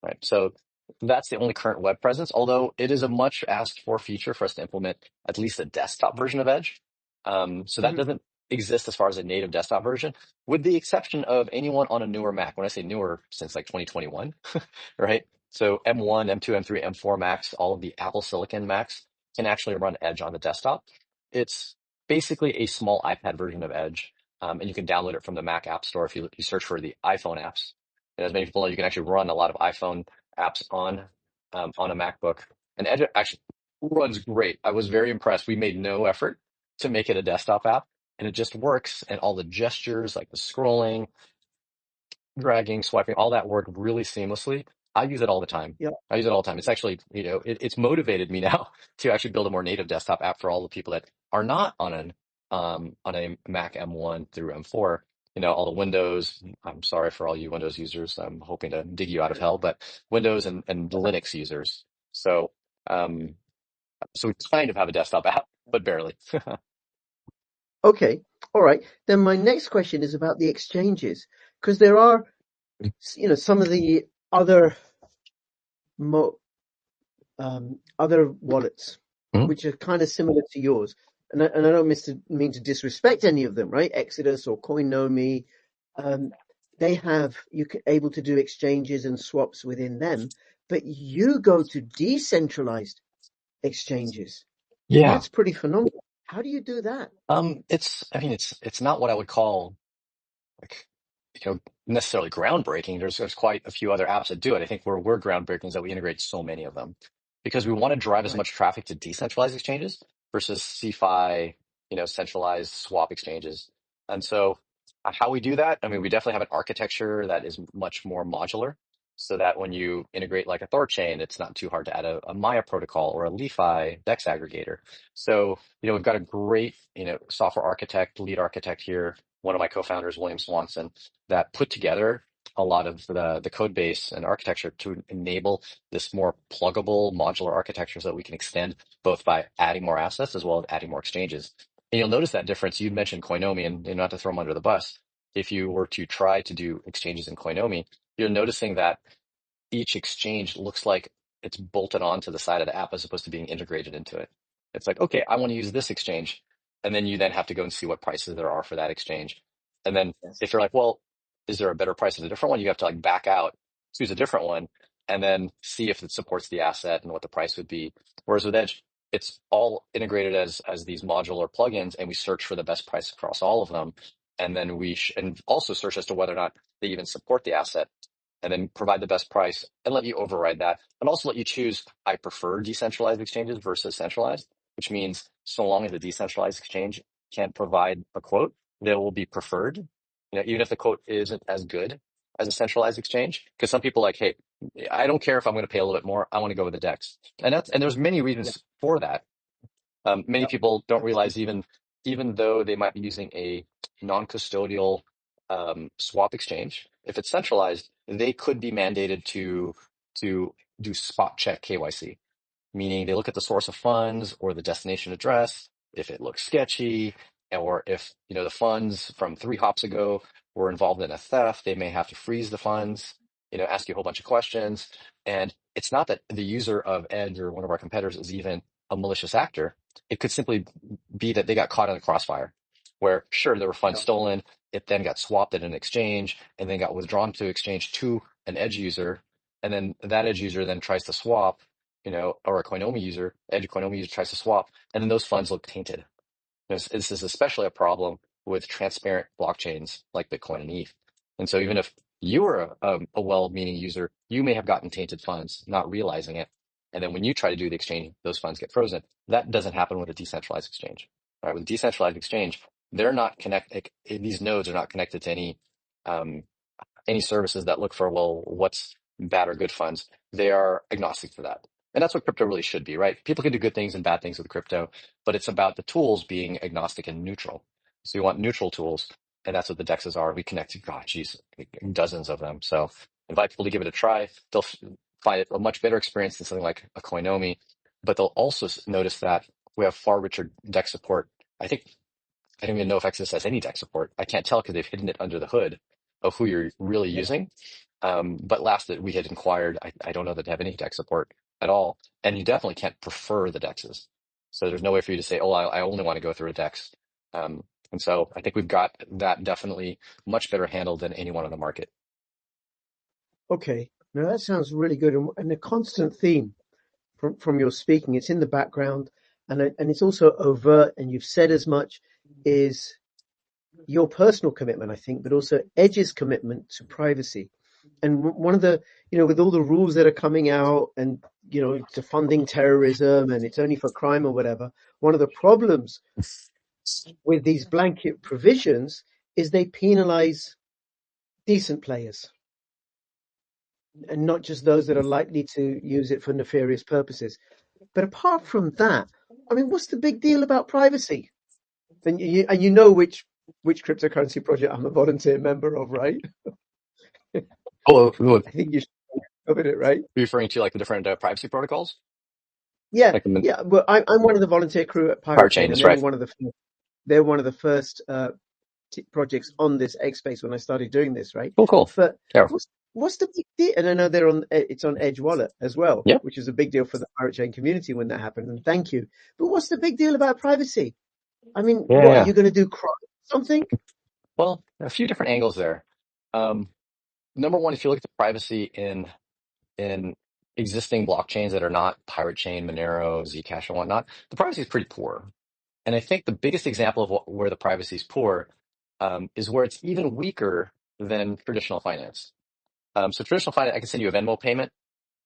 Right. So that's the only current web presence, although it is a much asked for feature for us to implement at least a desktop version of Edge. So that doesn't exist as far as a native desktop version, with the exception of anyone on a newer Mac. When I say newer, since like 2021, right? So M1, M2, M3, M4 Macs, all of the Apple Silicon Macs can actually run Edge on the desktop. It's basically a small iPad version of Edge, and you can download it from the Mac App Store if you search for the iPhone apps. And as many people know, you can actually run a lot of iPhone apps on a MacBook. And Edge actually runs great. I was very impressed. We made no effort to make it a desktop app, and it just works. And all the gestures, like the scrolling, dragging, swiping, all that work really seamlessly. I use it all the time. Yeah. I use it all the time. It's actually, it's motivated me now to actually build a more native desktop app for all the people that are not on an on a Mac M1 through M4, all the Windows, I'm sorry for all you Windows users. I'm hoping to dig you out of hell, but Windows and Linux users. So, um, so we kind of have a desktop app, but barely. Okay, all right. Then my next question is about the exchanges, because there are, some of the other mo other wallets Mhm. which are kind of similar to yours, and I don't mean to disrespect any of them, right? Exodus or Coinomi, um, they have able to do exchanges and swaps within them, but you go to decentralized exchanges. Yeah. That's pretty phenomenal. How do you do that? I mean, it's not what I would call like, necessarily groundbreaking. There's quite a few other apps that do it. I think where we're groundbreaking is that we integrate so many of them because we want to drive as Right. much traffic to decentralized exchanges versus CeFi, centralized swap exchanges. And so how we do that, I mean, we definitely have an architecture that is much more modular so that when you integrate like a Thorchain, it's not too hard to add a Maya protocol or a LeFi DEX aggregator. So, we've got a great, software architect, lead architect here, one of my co-founders, William Swanson, that put together a lot of the code base and architecture to enable this more pluggable modular architecture so that we can extend both by adding more assets as well as adding more exchanges. And you'll notice that difference. You mentioned Coinomi, and not to throw them under the bus. If you were to try to do exchanges in Coinomi, you're noticing that each exchange looks like it's bolted onto the side of the app as opposed to being integrated into it. It's like, okay, I want to use this exchange. And then you then have to go and see what prices there are for that exchange. And then Yes. if you're like, well, is there a better price at a different one? You have to like back out, choose a different one, and then see if it supports the asset and what the price would be. Whereas with Edge, it's all integrated as these modular plugins, and we search for the best price across all of them. And then and also search as to whether or not they even support the asset and then provide the best price and let you override that and also let you choose. I prefer decentralized exchanges versus centralized, which means so long as the decentralized exchange can provide a quote, they will be preferred, even if the quote isn't as good as a centralized exchange. Because some people are like, hey, I don't care if I'm going to pay a little bit more. I want to go with the DEX. And there's many Yeah. reasons for that. Many people don't realize even though they might be using a non-custodial swap exchange, if it's centralized, they could be mandated to do spot check KYC, meaning they look at the source of funds or the destination address. If it looks sketchy, or if the funds from 3 hops ago were involved in a theft, they may have to freeze the funds, ask you a whole bunch of questions. And it's not that the user of Edge or one of our competitors is even a malicious actor. It could simply be that they got caught in the crossfire, where sure there were funds stolen, it then got swapped at an exchange and then got withdrawn to exchange to an Edge user, and then that Edge user then tries to swap, or a Coinomi user, Edge Coinomi user tries to swap, and then those funds look tainted. This is especially a problem with transparent blockchains like Bitcoin and ETH. And so even if you were a well-meaning user, you may have gotten tainted funds, not realizing it. And then when you try to do the exchange, those funds get frozen. That doesn't happen with a decentralized exchange. Right? With a decentralized exchange, they're not connected. These nodes are not connected to um, any services that look for, well, what's bad or good funds. They are agnostic to that. And that's what crypto really should be, right? People can do good things and bad things with crypto, but it's about the tools being agnostic and neutral. So you want neutral tools, and that's what the DEXs are. We connect, God, geez, dozens of them. So invite people to give it a try. They'll find it a much better experience than something like a Coinomi, but they'll also notice that we have far richer DEX support. I think I don't even know if Exodus has any DEX support. I can't tell because they've hidden it under the hood of who you're really Yeah. using. But last that we had inquired, I don't know that they have any DEX support at all. And you definitely can't prefer the DEXs. So there's no way for you to say, oh, I only want to go through a DEX. And so I think we've got that definitely much better handled than anyone on the market. Okay. Now that sounds really good, and a constant theme from your speaking, it's in the background, and it's also overt, and you've said as much, is your personal commitment, I think, but also Edge's commitment to privacy. And one of the, with all the rules that are coming out and, to funding terrorism and it's only for crime or whatever, one of the problems with these blanket provisions is they penalize decent players and not just those that are likely to use it for nefarious purposes. But apart from that, I mean, what's the big deal about privacy? And you know which cryptocurrency project I'm a volunteer member of, right? Oh, are I think you should covered it, right? you referring to like the different privacy protocols, Yeah, like the yeah. Well, I'm one of the volunteer crew at power Pirate chain? Chain, and That's right. they're one of the first projects on this Egg space when I started doing this, right? Cool, cool. But Yeah, what's the big deal? And I know they're on it's on Edge Wallet as well, yeah, which is a big deal for the Pirate Chain community when that happened. And thank you. But what's the big deal about privacy? I mean, yeah, what are yeah. you going to do? Cry something? Well, a few different angles there. Um, Number one, if you look at the privacy in existing blockchains that are not Pirate Chain, Monero, Zcash, and whatnot, the privacy is pretty poor. And I think the biggest example of where the privacy is poor is where it's even weaker than traditional finance. So traditional finance, I can send you a Venmo payment,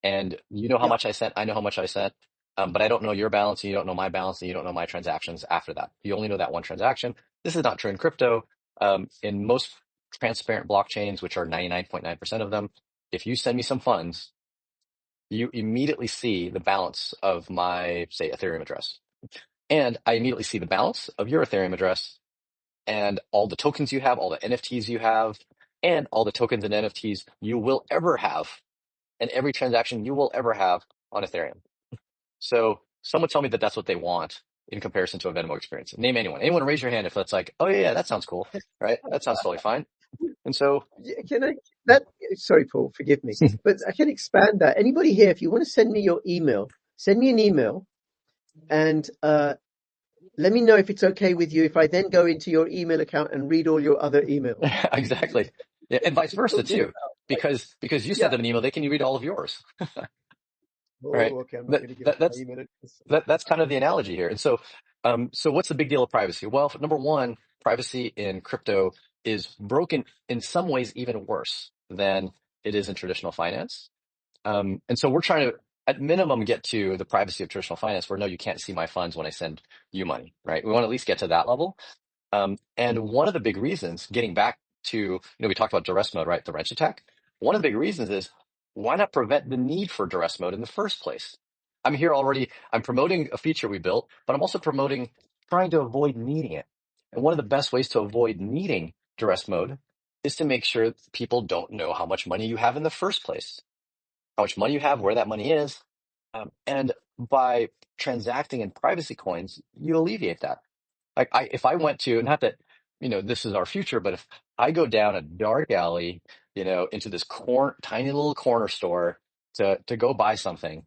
and you know how Yeah, much I sent, I know how much I sent, but I don't know your balance, and you don't know my balance, and you don't know my transactions after that. You only know that one transaction. This is not true in crypto. In most transparent blockchains, which are 99.9% of them, if you send me some funds, you immediately see the balance of my, say, Ethereum address. And I immediately see the balance of your Ethereum address and all the tokens you have, all the NFTs you have, and all the tokens and NFTs you will ever have, and every transaction you will ever have on Ethereum. So someone tell me that that's what they want in comparison to a Venmo experience. Name anyone. Anyone raise your hand if that's like, oh yeah, that sounds cool, right? That sounds totally fine. And so, yeah, can I? That sorry, Paul, forgive me, but I can expand that. Anybody here, if you want to send me your email, send me an email, and let me know if it's okay with you if I then go into your email account and read all your other emails. exactly. Yeah, and vice We're versa talking too, about, like, because you send yeah. them an email, they can read all of yours, right? Oh, okay. I'm not That, going to give that out my that's email address. that's kind of the analogy here. And so, so what's the big deal of privacy? Well, number one, privacy in crypto is broken in some ways even worse than it is in traditional finance. And so we're trying to, at minimum, get to the privacy of traditional finance where no, you can't see my funds when I send you money, right? We want to at least get to that level. And one of the big reasons, getting back to, we talked about duress mode, right? The wrench attack. One of the big reasons is why not prevent the need for duress mode in the first place? I'm here already, I'm promoting a feature we built, but I'm also promoting trying to avoid needing it. And one of the best ways to avoid needing duress mode is to make sure people don't know how much money you have in the first place, how much money you have, where that money is. And by transacting in privacy coins, you alleviate that. Like if I went to, not that, this is our future, but if I go down a dark alley, into this tiny little corner store to go buy something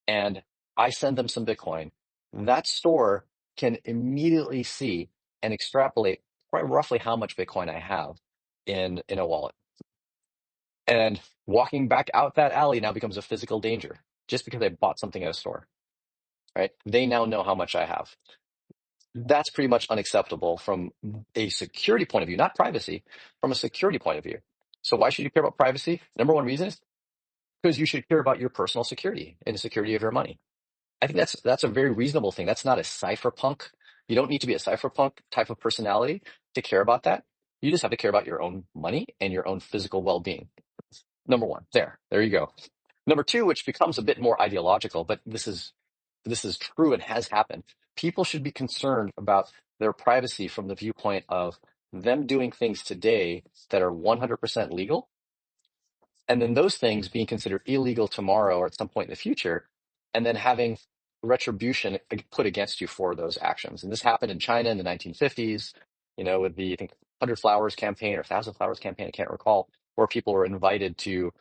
and I send them some Bitcoin, that store can immediately see and extrapolate quite roughly how much Bitcoin I have in a wallet. And walking back out that alley now becomes a physical danger just because I bought something at a store, right? They now know how much I have. That's pretty much unacceptable from a security point of view, not privacy, from a security point of view. So why should you care about privacy? Number one reason is because you should care about your personal security and the security of your money. I think that's a very reasonable thing. That's not a cypherpunk. You don't need to be a cypherpunk type of personality to care about that. You just have to care about your own money and your own physical well-being. Number one, there you go. Number two, which becomes a bit more ideological, but this is true and has happened. People should be concerned about their privacy from the viewpoint of them doing things today that are 100% legal, and then those things being considered illegal tomorrow or at some point in the future, and then having retribution put against you for those actions. And this happened in China in the 1950s, with the, I think, 100 Flowers campaign or 1,000 Flowers campaign, I can't recall, where people were invited to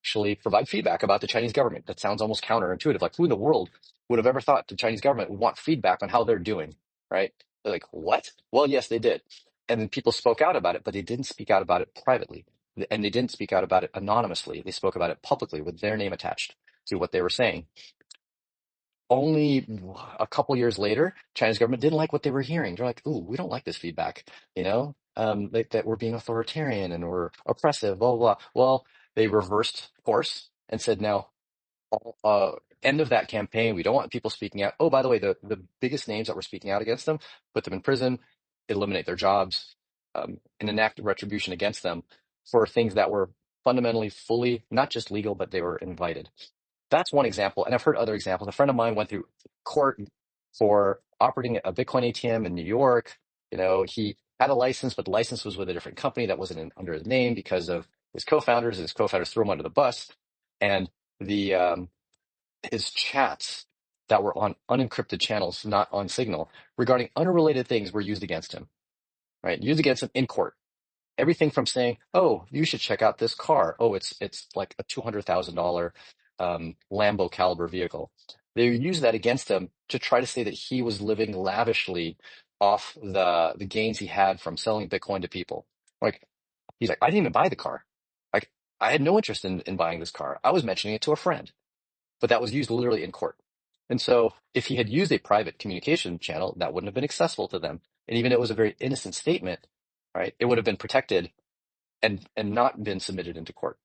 actually provide feedback about the Chinese government. That sounds almost counterintuitive. Like, who in the world would have ever thought the Chinese government would want feedback on how they're doing, right? They're like, what? Well, yes, they did. And then people spoke out about it, but they didn't speak out about it privately. And they didn't speak out about it anonymously. They spoke about it publicly with their name attached to what they were saying. Only a couple years later, China's government didn't like what they were hearing. They're like, "Ooh, we don't like this feedback," that we're being authoritarian and we're oppressive, blah, blah, blah. Well, they reversed course and said, now, end of that campaign, we don't want people speaking out. Oh, by the way, the biggest names that were speaking out against them, put them in prison, eliminate their jobs, and enact retribution against them for things that were fundamentally fully, not just legal, but they were invited. That's one example. And I've heard other examples. A friend of mine went through court for operating a Bitcoin ATM in New York. He had a license, but the license was with a different company that wasn't under his name because of his co-founders. His co-founders threw him under the bus, and the his chats that were on unencrypted channels, not on Signal, regarding unrelated things were used against him, right? Used against him in court. Everything from saying, "Oh, you should check out this car. Oh, it's like a $200,000 Lambo caliber vehicle." They used that against him to try to say that he was living lavishly off the gains he had from selling Bitcoin to people. Like he's like, "I didn't even buy the car. Like I had no interest in buying this car. I was mentioning it to a friend." But that was used literally in court. And so if he had used a private communication channel, that wouldn't have been accessible to them. And even if it was a very innocent statement, right, it would have been protected and not been submitted into court.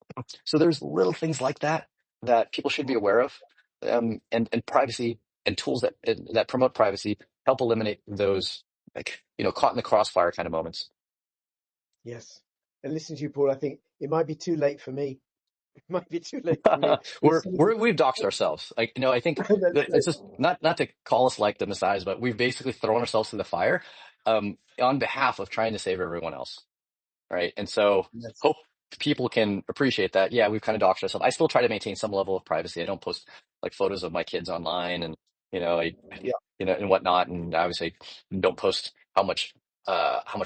So there's little things like that that people should be aware of, and privacy and tools that promote privacy help eliminate those caught in the crossfire kind of moments. Yes. And listening to you, Paul, I think it might be too late for me. It might be too late for me. We've doxed ourselves. I think that it's just not to call us like the messiahs, but we've basically thrown ourselves in the fire on behalf of trying to save everyone else. Right. And so Yes. hope people can appreciate that. Yeah, we've kind of doxed ourselves. I still try to maintain some level of privacy. I don't post like photos of my kids online and, Yeah. and whatnot. And obviously don't post how much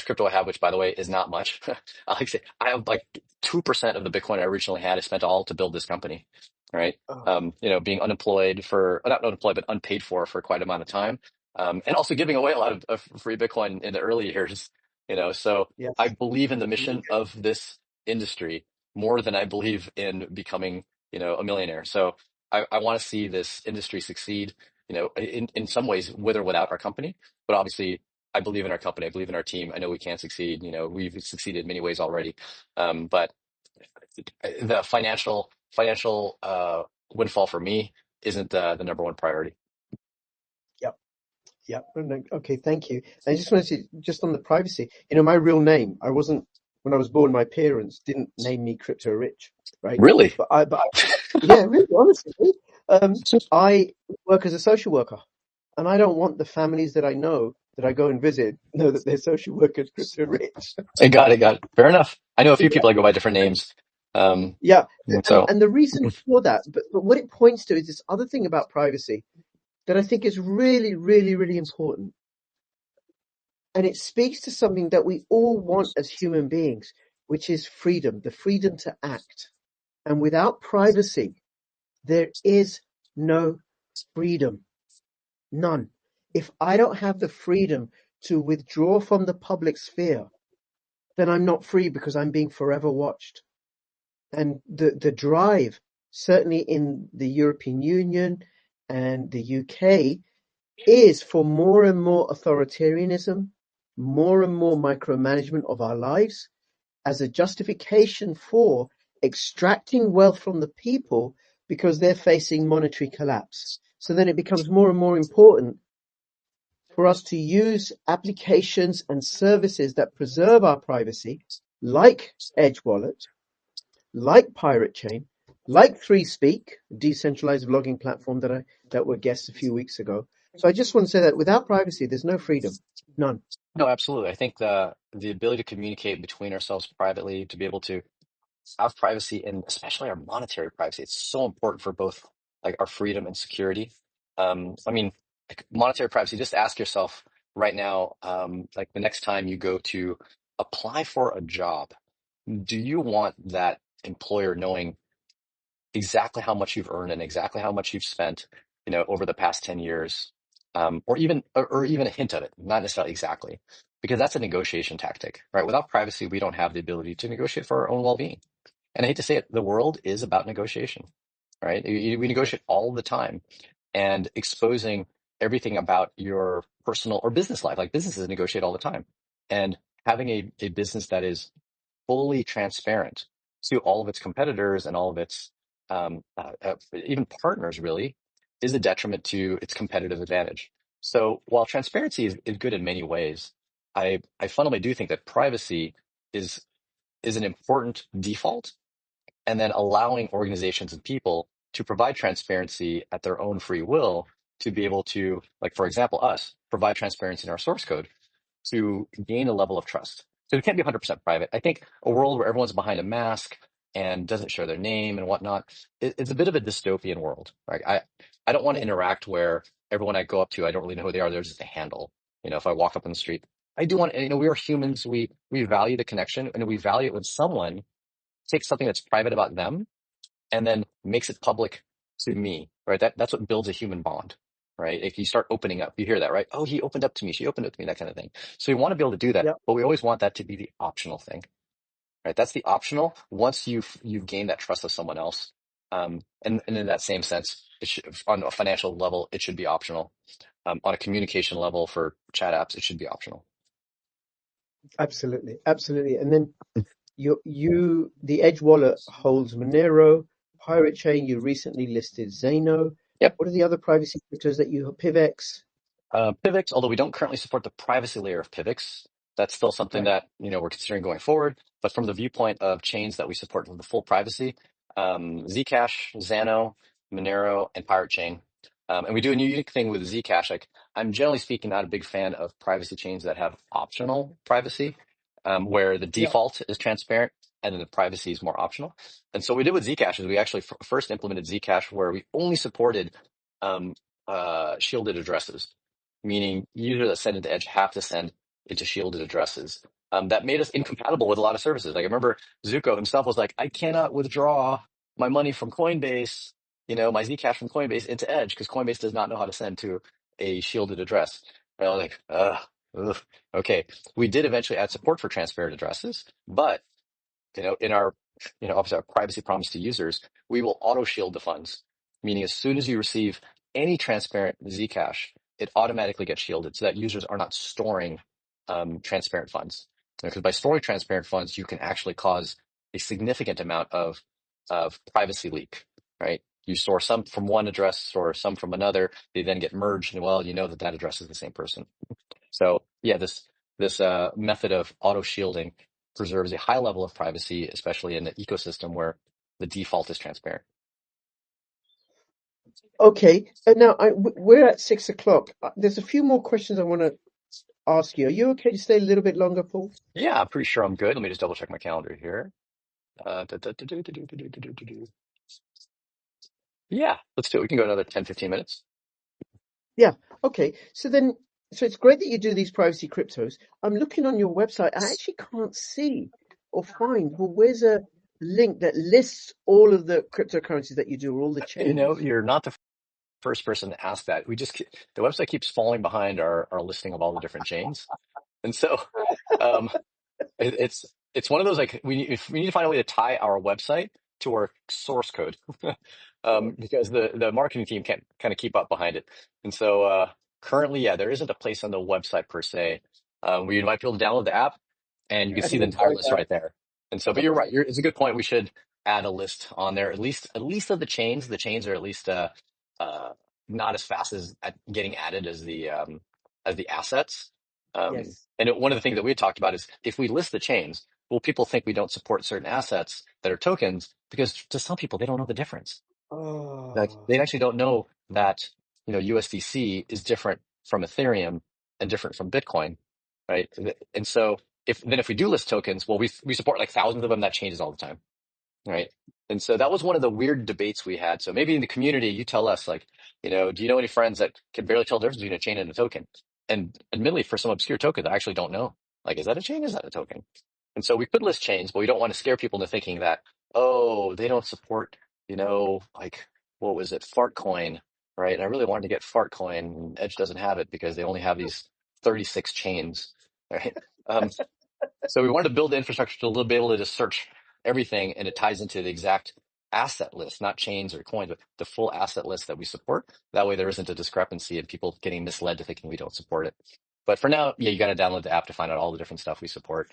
crypto I have, which by the way is not much. I like to say I have like 2% of the Bitcoin I originally had. I spent all to build this company. Right. Oh, Being unemployed not unemployed, but unpaid for quite a amount of time. And also giving away a lot of free Bitcoin in the early years, so I yes. believe in the mission of this industry more than I believe in becoming, a millionaire. So I want to see this industry succeed, in some ways with or without our company. But obviously, I believe in our company. I believe in our team. I know we can succeed. We've succeeded in many ways already. But the financial windfall for me isn't the number one priority. Yep. Yep. Oh, no, okay. Thank you. I just wanted to, just on the privacy, my real name, when I was born, my parents didn't name me Crypto Rich, right? Really? Yeah, really, honestly, I work as a social worker, and I don't want the families that I know that I go and visit know that they're social workers Crypto Rich. I got it. Fair enough. I know a few Yeah. people that go by different names. Yeah. And And so and the reason for that, but what it points to is this other thing about privacy that I think is really, really, really important. And it speaks to something that we all want as human beings, which is freedom, the freedom to act. And without privacy, there is no freedom. None. If I don't have the freedom to withdraw from the public sphere, then I'm not free because I'm being forever watched. And the drive, certainly in the European Union and the UK, is for more and more authoritarianism, more and more micromanagement of our lives as a justification for extracting wealth from the people because they're facing monetary collapse. So then it becomes more and more important for us to use applications and services that preserve our privacy, like Edge Wallet, like Pirate Chain, like ThreeSpeak, a decentralized vlogging platform that were guests a few weeks ago. So I just want to say that without privacy, there's no freedom, none. no, absolutely. I think the ability to communicate between ourselves privately, to be able to have privacy and especially our monetary privacy, it's so important for both like our freedom and security. I mean, like monetary privacy, just ask yourself right now, like the next time you go to apply for a job, do you want that employer knowing exactly how much you've earned and exactly how much you've spent, over the past 10 years, or even a hint of it, not necessarily exactly, because that's a negotiation tactic, right? Without privacy, we don't have the ability to negotiate for our own well-being. And I hate to say it, the world is about negotiation, right? We negotiate all the time, and exposing everything about your personal or business life, like businesses negotiate all the time, and having a business that is fully transparent to all of its competitors and all of its even partners really is a detriment to its competitive advantage. So while transparency is good in many ways, I fundamentally do think that privacy is is an important default, and then allowing organizations and people to provide transparency at their own free will to be able to, like, for example, us provide transparency in our source code to gain a level of trust. So it can't be 100% private. I think a world where everyone's behind a mask and doesn't share their name and whatnot, it's a bit of a dystopian world, right? I don't want to Yeah. interact where everyone I go up to, I don't really know who they are. They're just a handle. If I walk up on the street, I do want, we are humans. We value the connection, and we value it when someone takes something that's private about them and then makes it public to me, right? That's what builds a human bond, right? If you start opening up, you hear that, right? Oh, he opened up to me. She opened up to me, that kind of thing. So we want to be able to do that, Yeah. but we always want that to be the optional thing, right? That's the optional. Once you've gained that trust of someone else, and in that same sense, it should, on a financial level, it should be optional. On a communication level for chat apps, it should be optional. Absolutely. Absolutely. And then the Edge wallet holds Monero, Pirate Chain. You recently listed Zano. Yep. What are the other privacy cryptos that you have? PivX. PIVX, although we don't currently support the privacy layer of PIVX, that's still something Right. that we're considering going forward. But from the viewpoint of chains that we support with the full privacy, Zcash, Zano, Monero, and Pirate Chain. And we do a unique thing with Zcash. Like, I'm generally speaking not a big fan of privacy chains that have optional privacy, where the Yeah. default is transparent and then the privacy is more optional. And so what we did with Zcash is we actually first implemented Zcash where we only supported um, shielded addresses, meaning users that send into Edge have to send into shielded addresses. That made us incompatible with a lot of services. Like I remember Zuko himself was like, I cannot withdraw my money from Coinbase, my Zcash from Coinbase into Edge because Coinbase does not know how to send to a shielded address. And I was like, ugh, okay. We did eventually add support for transparent addresses, but in our, obviously our privacy promise to users, we will auto shield the funds, meaning as soon as you receive any transparent Zcash, it automatically gets shielded so that users are not storing transparent funds. Because by storing transparent funds, you can actually cause a significant amount of privacy leak, right? You store some from one address or some from another, they then get merged, and well, you know that address is the same person. So yeah, this method of auto shielding preserves a high level of privacy, especially in an ecosystem where the default is transparent. Okay. And now we're at 6 o'clock. There's a few more questions I want to ask you. Are you okay to stay a little bit longer, Paul? Yeah, I'm pretty sure I'm good. Let me just double check my calendar here. Yeah, let's do it. We can go another 10, 15 minutes. Yeah. Okay. So it's great that you do these privacy cryptos. I'm looking on your website. I actually can't see or find, well, where's a link that lists all of the cryptocurrencies that you do, or all the chains? You're not the first person to ask that. The website keeps falling behind our listing of all the different chains. And so um, it's one of those, like, we need to find a way to tie our website to our source code, because the marketing team can't kind of keep up behind it. And so currently, yeah, there isn't a place on the website per se where you might be able to download the app and you can And see the then entire find list out. right there. And so, but you're right. Okay. It's a good point. We should add a list on there, at least of the chains. The chains are at least uh, not as fast as at getting added as the assets. Yes. And one of the things that we had talked about is if we list the chains, will people think we don't support certain assets that are tokens? Because to some people, they don't know the difference. Like Oh, they actually don't know that, USDC is different from Ethereum and different from Bitcoin, right? And so if we do list tokens, well, we support like thousands of them. That changes all the time, right? And so that was one of the weird debates we had. So maybe in the community, you tell us, like, do you know any friends that can barely tell the difference between a chain and a token? And admittedly, for some obscure tokens, I actually don't know. Like, is that a chain? Is that a token? And so we could list chains, but we don't want to scare people into thinking that, oh, they don't support, like, what was it, Fartcoin, right? And I really wanted to get Fartcoin, and Edge doesn't have it because they only have these 36 chains, right? So we wanted to build the infrastructure to be able to just search everything, and it ties into the exact asset list, not chains or coins, but the full asset list that we support. That way there isn't a discrepancy and people getting misled to thinking we don't support it. But for now, yeah, you got to download the app to find out all the different stuff we support.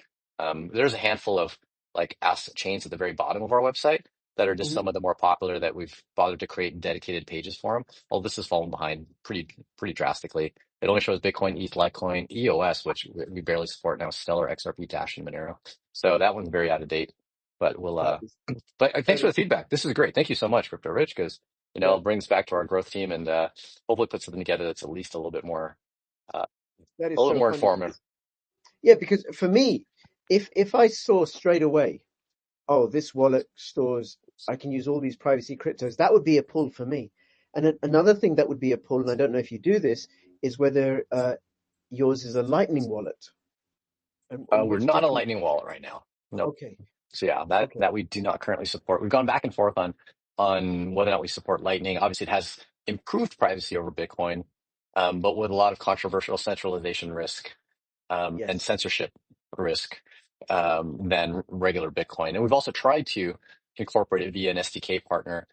There's a handful of like asset chains at the very bottom of our website that are just mhm. some of the more popular that we've bothered to create dedicated pages for them. Well, this has fallen behind pretty drastically. It only shows Bitcoin, ETH, Litecoin, EOS, which we barely support now, Stellar, XRP, Dash, and Monero. So that one's very out of date. But That is thanks that for the is feedback. This is great. Thank you so much, Crypto Rich, because yeah, it brings back to our growth team and hopefully put something together that's at least uh, that a is little so more funny. informative. Yeah, because for me, if I saw straight away, oh, this wallet stores, I can use all these privacy cryptos, that would be a pull for me. And another thing that would be a pull, and I don't know if you do this, is whether yours is a Lightning wallet, and We're which not a different. Lightning wallet right now. Nope. Okay, So yeah, that okay, that we do not currently support. We've gone back and forth on whether or not we support Lightning. Obviously, it has improved privacy over Bitcoin, but with a lot of controversial centralization risk and yes, censorship risk than regular Bitcoin. And we've also tried to incorporate it via an SDK partner,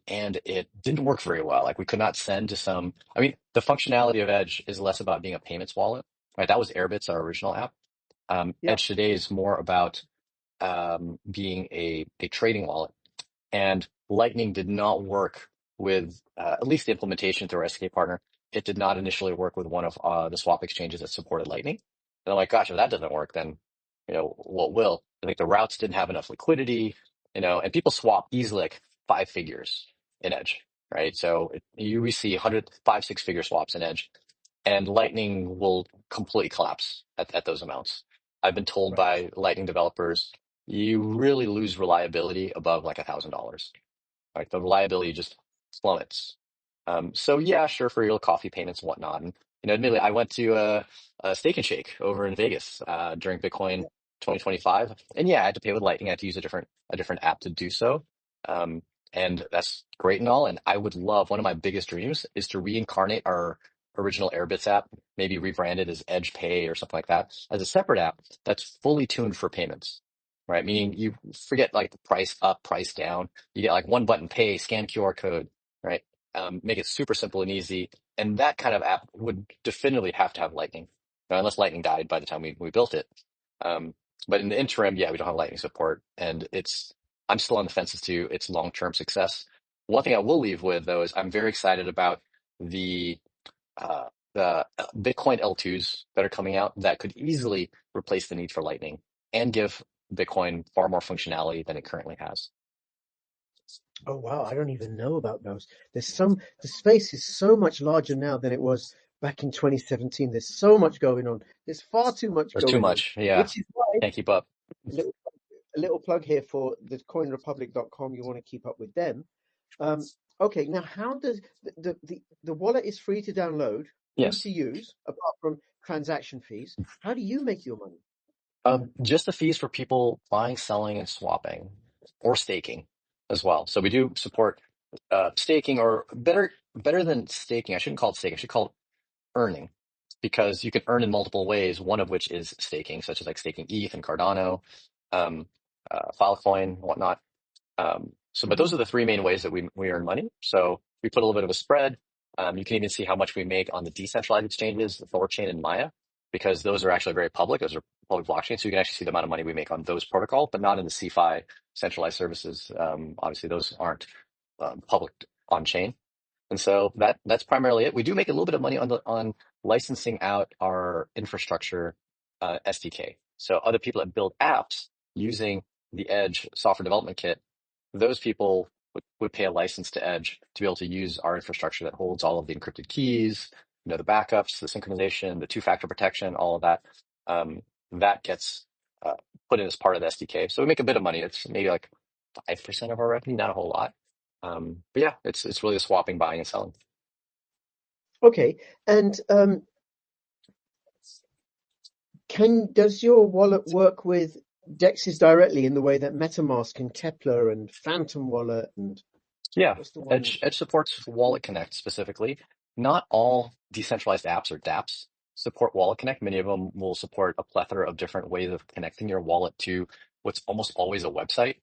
and it didn't work very well. Like we could not send to some. I mean, the functionality of Edge is less about being a payments wallet, right? That was Airbit's, our original app. yeah, Edge today is more about being a trading wallet. And Lightning did not work with, at least the implementation through our SK partner. It did not initially work with one of the swap exchanges that supported Lightning. And I'm like, gosh, if that doesn't work, then what will? I think the routes didn't have enough liquidity, and people swap easily like 5 figures in Edge, right? So we see 100, 5, 6 figure swaps in Edge, and Lightning will completely collapse at those amounts. I've been told right, by Lightning developers, you really lose reliability above like $1,000. Like the reliability just plummets. So yeah, sure, for your coffee payments and whatnot. And admittedly, I went to a Steak and Shake over in Vegas during Bitcoin yeah, 2025, and yeah, I had to pay with Lightning. I had to use a different app to do so. Um, and that's great and all. And I would love, one of my biggest dreams is to reincarnate our original Airbits app, maybe rebranded as Edge Pay or something like that, as a separate app that's fully tuned for payments. Right, meaning you forget like the price up, price down. You get like one button pay, scan QR code, right? Make it super simple and easy. And that kind of app would definitively have to have Lightning, unless Lightning died by the time we built it. Um, but in the interim, yeah, we don't have Lightning support, and I'm still on the fence as to its long-term success. One thing I will leave with though is I'm very excited about the Bitcoin L2s that are coming out that could easily replace the need for Lightning and give Bitcoin far more functionality than it currently has. oh wow, I don't even know about those. The space is so much larger now than it was back in 2017. There's so much going on. There's far too much There's too going on, much. Yeah, which is why can't keep up. a little, a little plug here for the coinrepublic.com. You want to keep up with them. Um, okay, now how does the wallet is free to download, free Yes. to use, apart from transaction fees. How do you make your money? Just the fees for people buying, selling, and swapping, or staking as well. So we do support staking, or better than staking. I shouldn't call it staking. I should call it earning, because you can earn in multiple ways. One of which is staking, such as like staking ETH and Cardano, um, Filecoin, whatnot. But Hmm. those are the three main ways that we earn money. So we put a little bit of a spread. You can even see how much we make on the decentralized exchanges, the Thorchain and Maya, because those are actually very public. Those are public blockchains. So you can actually see the amount of money we make on those protocols, but not in the CeFi centralized services. Obviously, those aren't public on chain. And so that's primarily it. We do make a little bit of money on licensing out our infrastructure SDK. So other people that build apps using the Edge software development kit, those people would pay a license to Edge to be able to use our infrastructure that holds all of the encrypted keys, the backups, the synchronization, the two-factor protection, all of that. Um, that gets uh, put in as part of the SDK. So we make a bit of money. It's maybe like 5% of our revenue, not a whole lot. But yeah, it's really the swapping, buying, and selling. Okay, and does your wallet work with DEXs directly in the way that MetaMask and Kepler and Phantom Wallet and Yeah, what's the one? Edge supports Wallet Connect specifically. Not all decentralized apps or dApps support Wallet Connect. Many of them will support a plethora of different ways of connecting your wallet to what's almost always a website.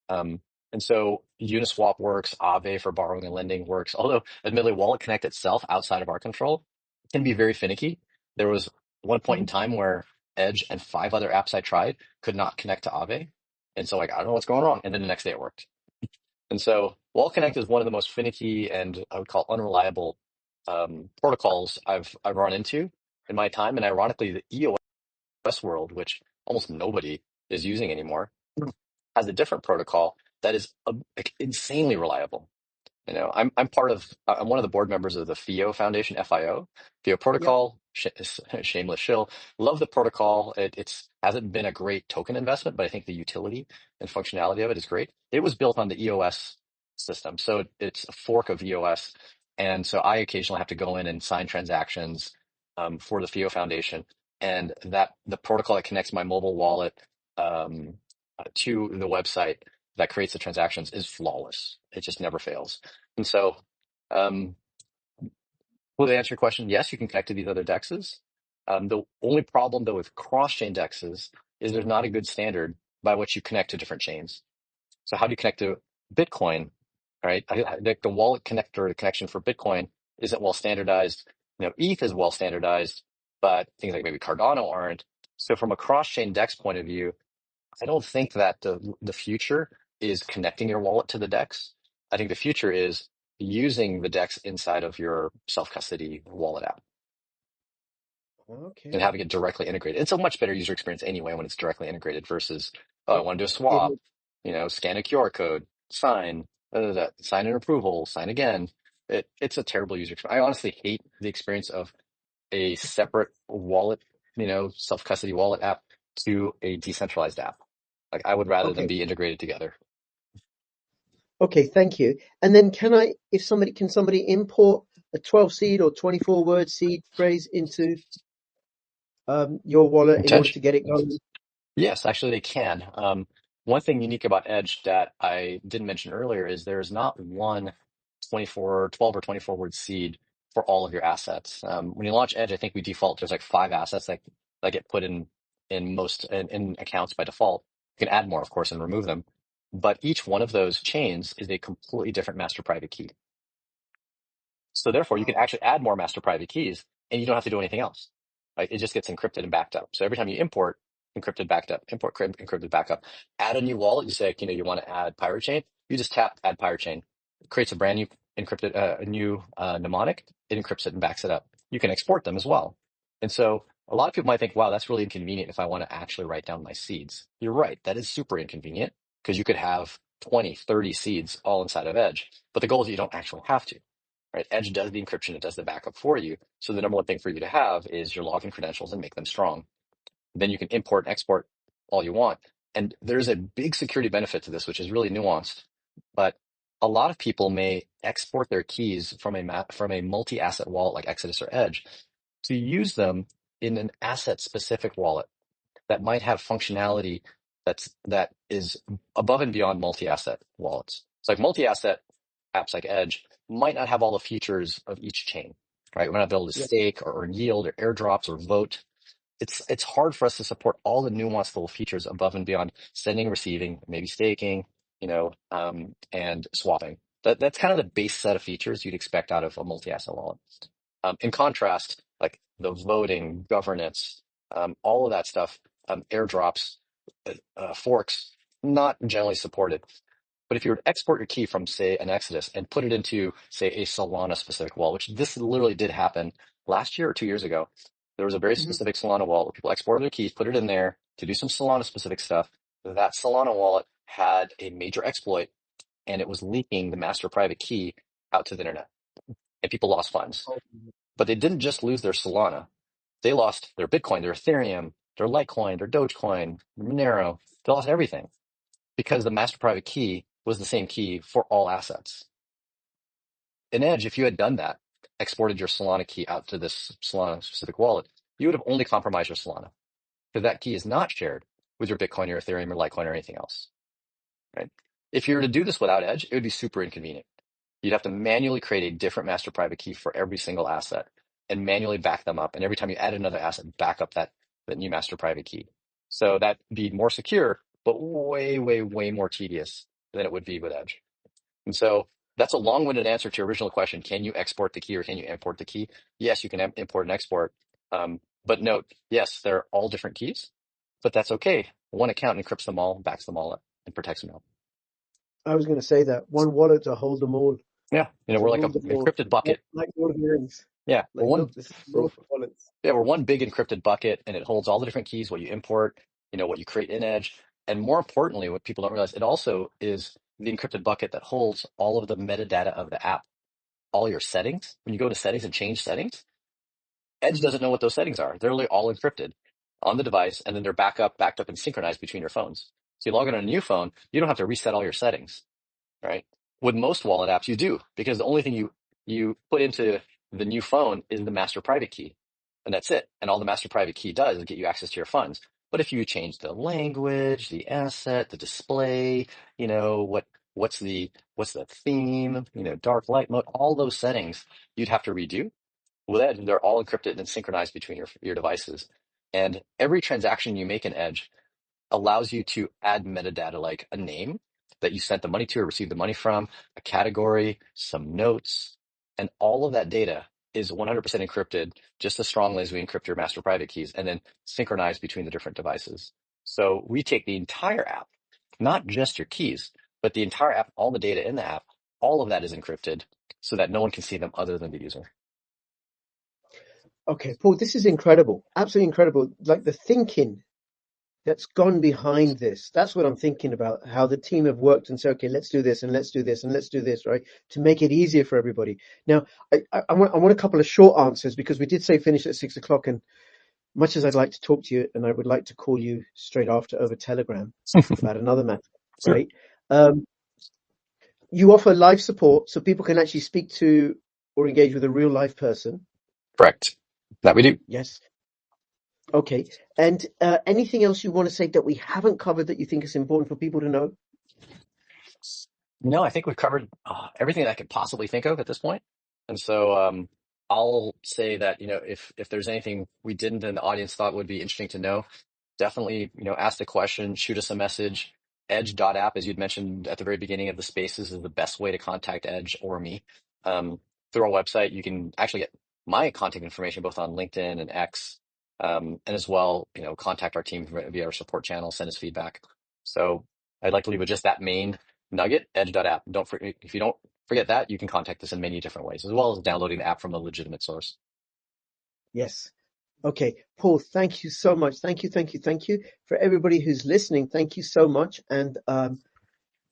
Um, and so Uniswap works, Aave for borrowing and lending works. Although, admittedly, Wallet Connect itself, outside of our control, can be very finicky. There was one point in Mhm. time where Edge and 5 other apps I tried could not connect to Aave. And so, like, I don't know what's going wrong. And then the next day it worked. And so Wall Connect is one of the most finicky and I would call unreliable protocols I've run into in my time. And ironically, the EOS world, which almost nobody is using anymore, has a different protocol that is like, insanely reliable. I'm one of the board members of the FIO Foundation, FIO Yep. protocol. shameless shill. Love the protocol. It's hasn't been a great token investment, but I think the utility and functionality of it is great. It was built on the EOS system, so it's a fork of EOS, and so I occasionally have to go in and sign transactions for the FIO Foundation, and that the protocol that connects my mobile wallet to the website that creates the transactions is flawless. It just never fails. And so, um, will they answer your question? Yes, you can connect to these other dexes. The only problem, though, with cross-chain dexes is there's not a good standard by which you connect to different chains. So how do you connect to Bitcoin, right? Like the wallet connector, the connection for Bitcoin isn't well standardized. ETH is well standardized, but things like maybe Cardano aren't. So from a cross-chain DEX point of view, I don't think that the future is connecting your wallet to the DEX. I think the future is using the DEX inside of your self-custody wallet app and Okay. having it directly integrated. It's a much better user experience anyway when it's directly integrated versus, oh, I It, want to do a it swap, is. scan a QR code, sign, sign an approval, sign again. It's a terrible user experience. I honestly hate the experience of a separate wallet, self-custody wallet app to a decentralized app. Like I would rather them Okay. be integrated together. Okay, thank you. And then can somebody import a 12 seed or 24 word seed phrase into your wallet in order Edge? to get it going? Yes, actually they can. One thing unique about Edge that I didn't mention earlier is there's not one 12 or 24 word seed for all of your assets. When you launch Edge, I think we default there's like 5 assets that get put in most in accounts by default. You can add more, of course, and remove them. But each one of those chains is a completely different master private key. So therefore, you can Wow. actually add more master private keys and you don't have to do anything else. Right? It just gets encrypted and backed up. So every time you import, encrypted, backed up, encrypted, backup, add a new wallet. You say, you want to add Pirate Chain. You just tap add Pirate Chain. It creates a brand new encrypted, a new mnemonic. It encrypts it and backs it up. You can export them as well. And so a lot of people might think, wow, that's really inconvenient if I want to actually write down my seeds. You're right. That is super inconvenient because you could have 20, 30 seeds all inside of Edge. But the goal is that you don't actually have to. Right? Edge does the encryption, it does the backup for you. So the number one thing for you to have is your login credentials and make them strong. Then you can import and export all you want. And there's a big security benefit to this, which is really nuanced. But a lot of people may export their keys from a multi-asset wallet like Exodus or Edge to use them in an asset-specific wallet that might have functionality that is above and beyond multi-asset wallets. It's like multi-asset apps like Edge might not have all the features of each chain, right? We're not able to Yeah. stake or earn yield or airdrops or vote. It's hard for us to support all the nuanced little features above and beyond sending, receiving, maybe staking, and swapping. That's kind of the base set of features you'd expect out of a multi-asset wallet. In contrast, like the voting, governance, all of that stuff, airdrops, forks, not generally supported. But if you were to export your key from, say, an Exodus and put it into, say, a Solana specific wallet, which this literally did happen last year or 2 years ago, there was a very Mhm. specific Solana wallet where people exported their keys, put it in there to do some Solana specific stuff. That Solana wallet had a major exploit and it was leaking the master private key out to the internet and people lost funds. Oh, But they didn't just lose their Solana. They lost their Bitcoin, their Ethereum, their Litecoin, their Dogecoin, Monero. They lost everything because the master private key was the same key for all assets. In Edge, if you had done that, exported your Solana key out to this Solana specific wallet, you would have only compromised your Solana because that key is not shared with your Bitcoin, your Ethereum, or Litecoin, or anything else. Right? If you were to do this without Edge, it would be super inconvenient. You'd have to manually create a different master private key for every single asset and manually back them up. And every time you add another asset, back up that new master private key. So that'd be more secure, but way, way, way more tedious than it would be with Edge. And so that's a long-winded answer to your original question. Can you export the key or can you import the key? Yes, you can import and export. But note, yes, they're all different keys, but that's okay. One account encrypts them all, backs them all up, and protects them all. I was going to say that one wallet to hold them all, Yeah, to we're like rule an them all, encrypted bucket. like Lord of the Rings. Yeah, Like, look, this is we're, more wallets. yeah, we're one big encrypted bucket, and it holds all the different keys, what you import, what you create in Edge, and more importantly, what people don't realize, it also is the encrypted bucket that holds all of the metadata of the app, all your settings. When you go to settings and change settings, Edge doesn't know what those settings are. They're really all encrypted on the device, and then they're backed up and synchronized between your phones. So you log in on a new phone, you don't have to reset all your settings, right? With most wallet apps, you do, because the only thing you put into the new phone is the master private key, and that's it. And all the master private key does is get you access to your funds. But if you change the language, the asset, the display, what's the theme, dark light mode, all those settings you'd have to redo. With Edge, they're all encrypted and synchronized between your devices. And every transaction you make in Edge allows you to add metadata like a name that you sent the money to or received the money from, a category, some notes, and all of that data is 100% encrypted, just as strongly as we encrypt your master private keys, and then synchronized between the different devices. So we take the entire app, not just your keys, but the entire app, all the data in the app, all of that is encrypted so that no one can see them other than the user. Okay, Paul, this is incredible. Absolutely incredible. Like the thinking that's gone behind this. That's what I'm thinking about, how the team have worked and said, okay, let's do this and let's do this and let's do this, right? To make it easier for everybody. Now, I want a couple of short answers because we did say finish at 6 o'clock, and much as I'd like to talk to you, and I would like to call you straight after over Telegram about another matter, right? You offer live support so people can actually speak to or engage with a real live person. Correct. That we do. Yes. Okay. And anything else you want to say that we haven't covered that you think is important for people to know? No, I think we've covered everything that I could possibly think of at this point. And so I'll say that, if there's anything we didn't and the audience thought would be interesting to know, definitely, ask the question, shoot us a message. Edge.app, as you'd mentioned at the very beginning of the spaces, is the best way to contact Edge or me. Through our website, you can actually get my contact information both on LinkedIn and X, and as well, contact our team via our support channel, send us feedback. So I'd like to leave with just that main nugget, edge.app. If you don't forget that, you can contact us in many different ways, as well as downloading the app from a legitimate source. Yes. Okay, Paul, thank you so much. Thank you. For everybody who's listening, thank you so much. And,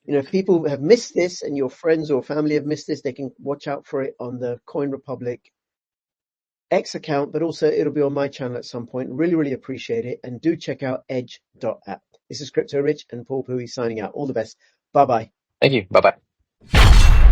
if people have missed this and your friends or family have missed this, they can watch out for it on the Coin Republic X account, but also it'll be on my channel at some point. Really, really appreciate it. And do check out edge.app. This is Crypto Rich and Paul Puey signing out. All the best. Bye-bye. Thank you. Bye-bye.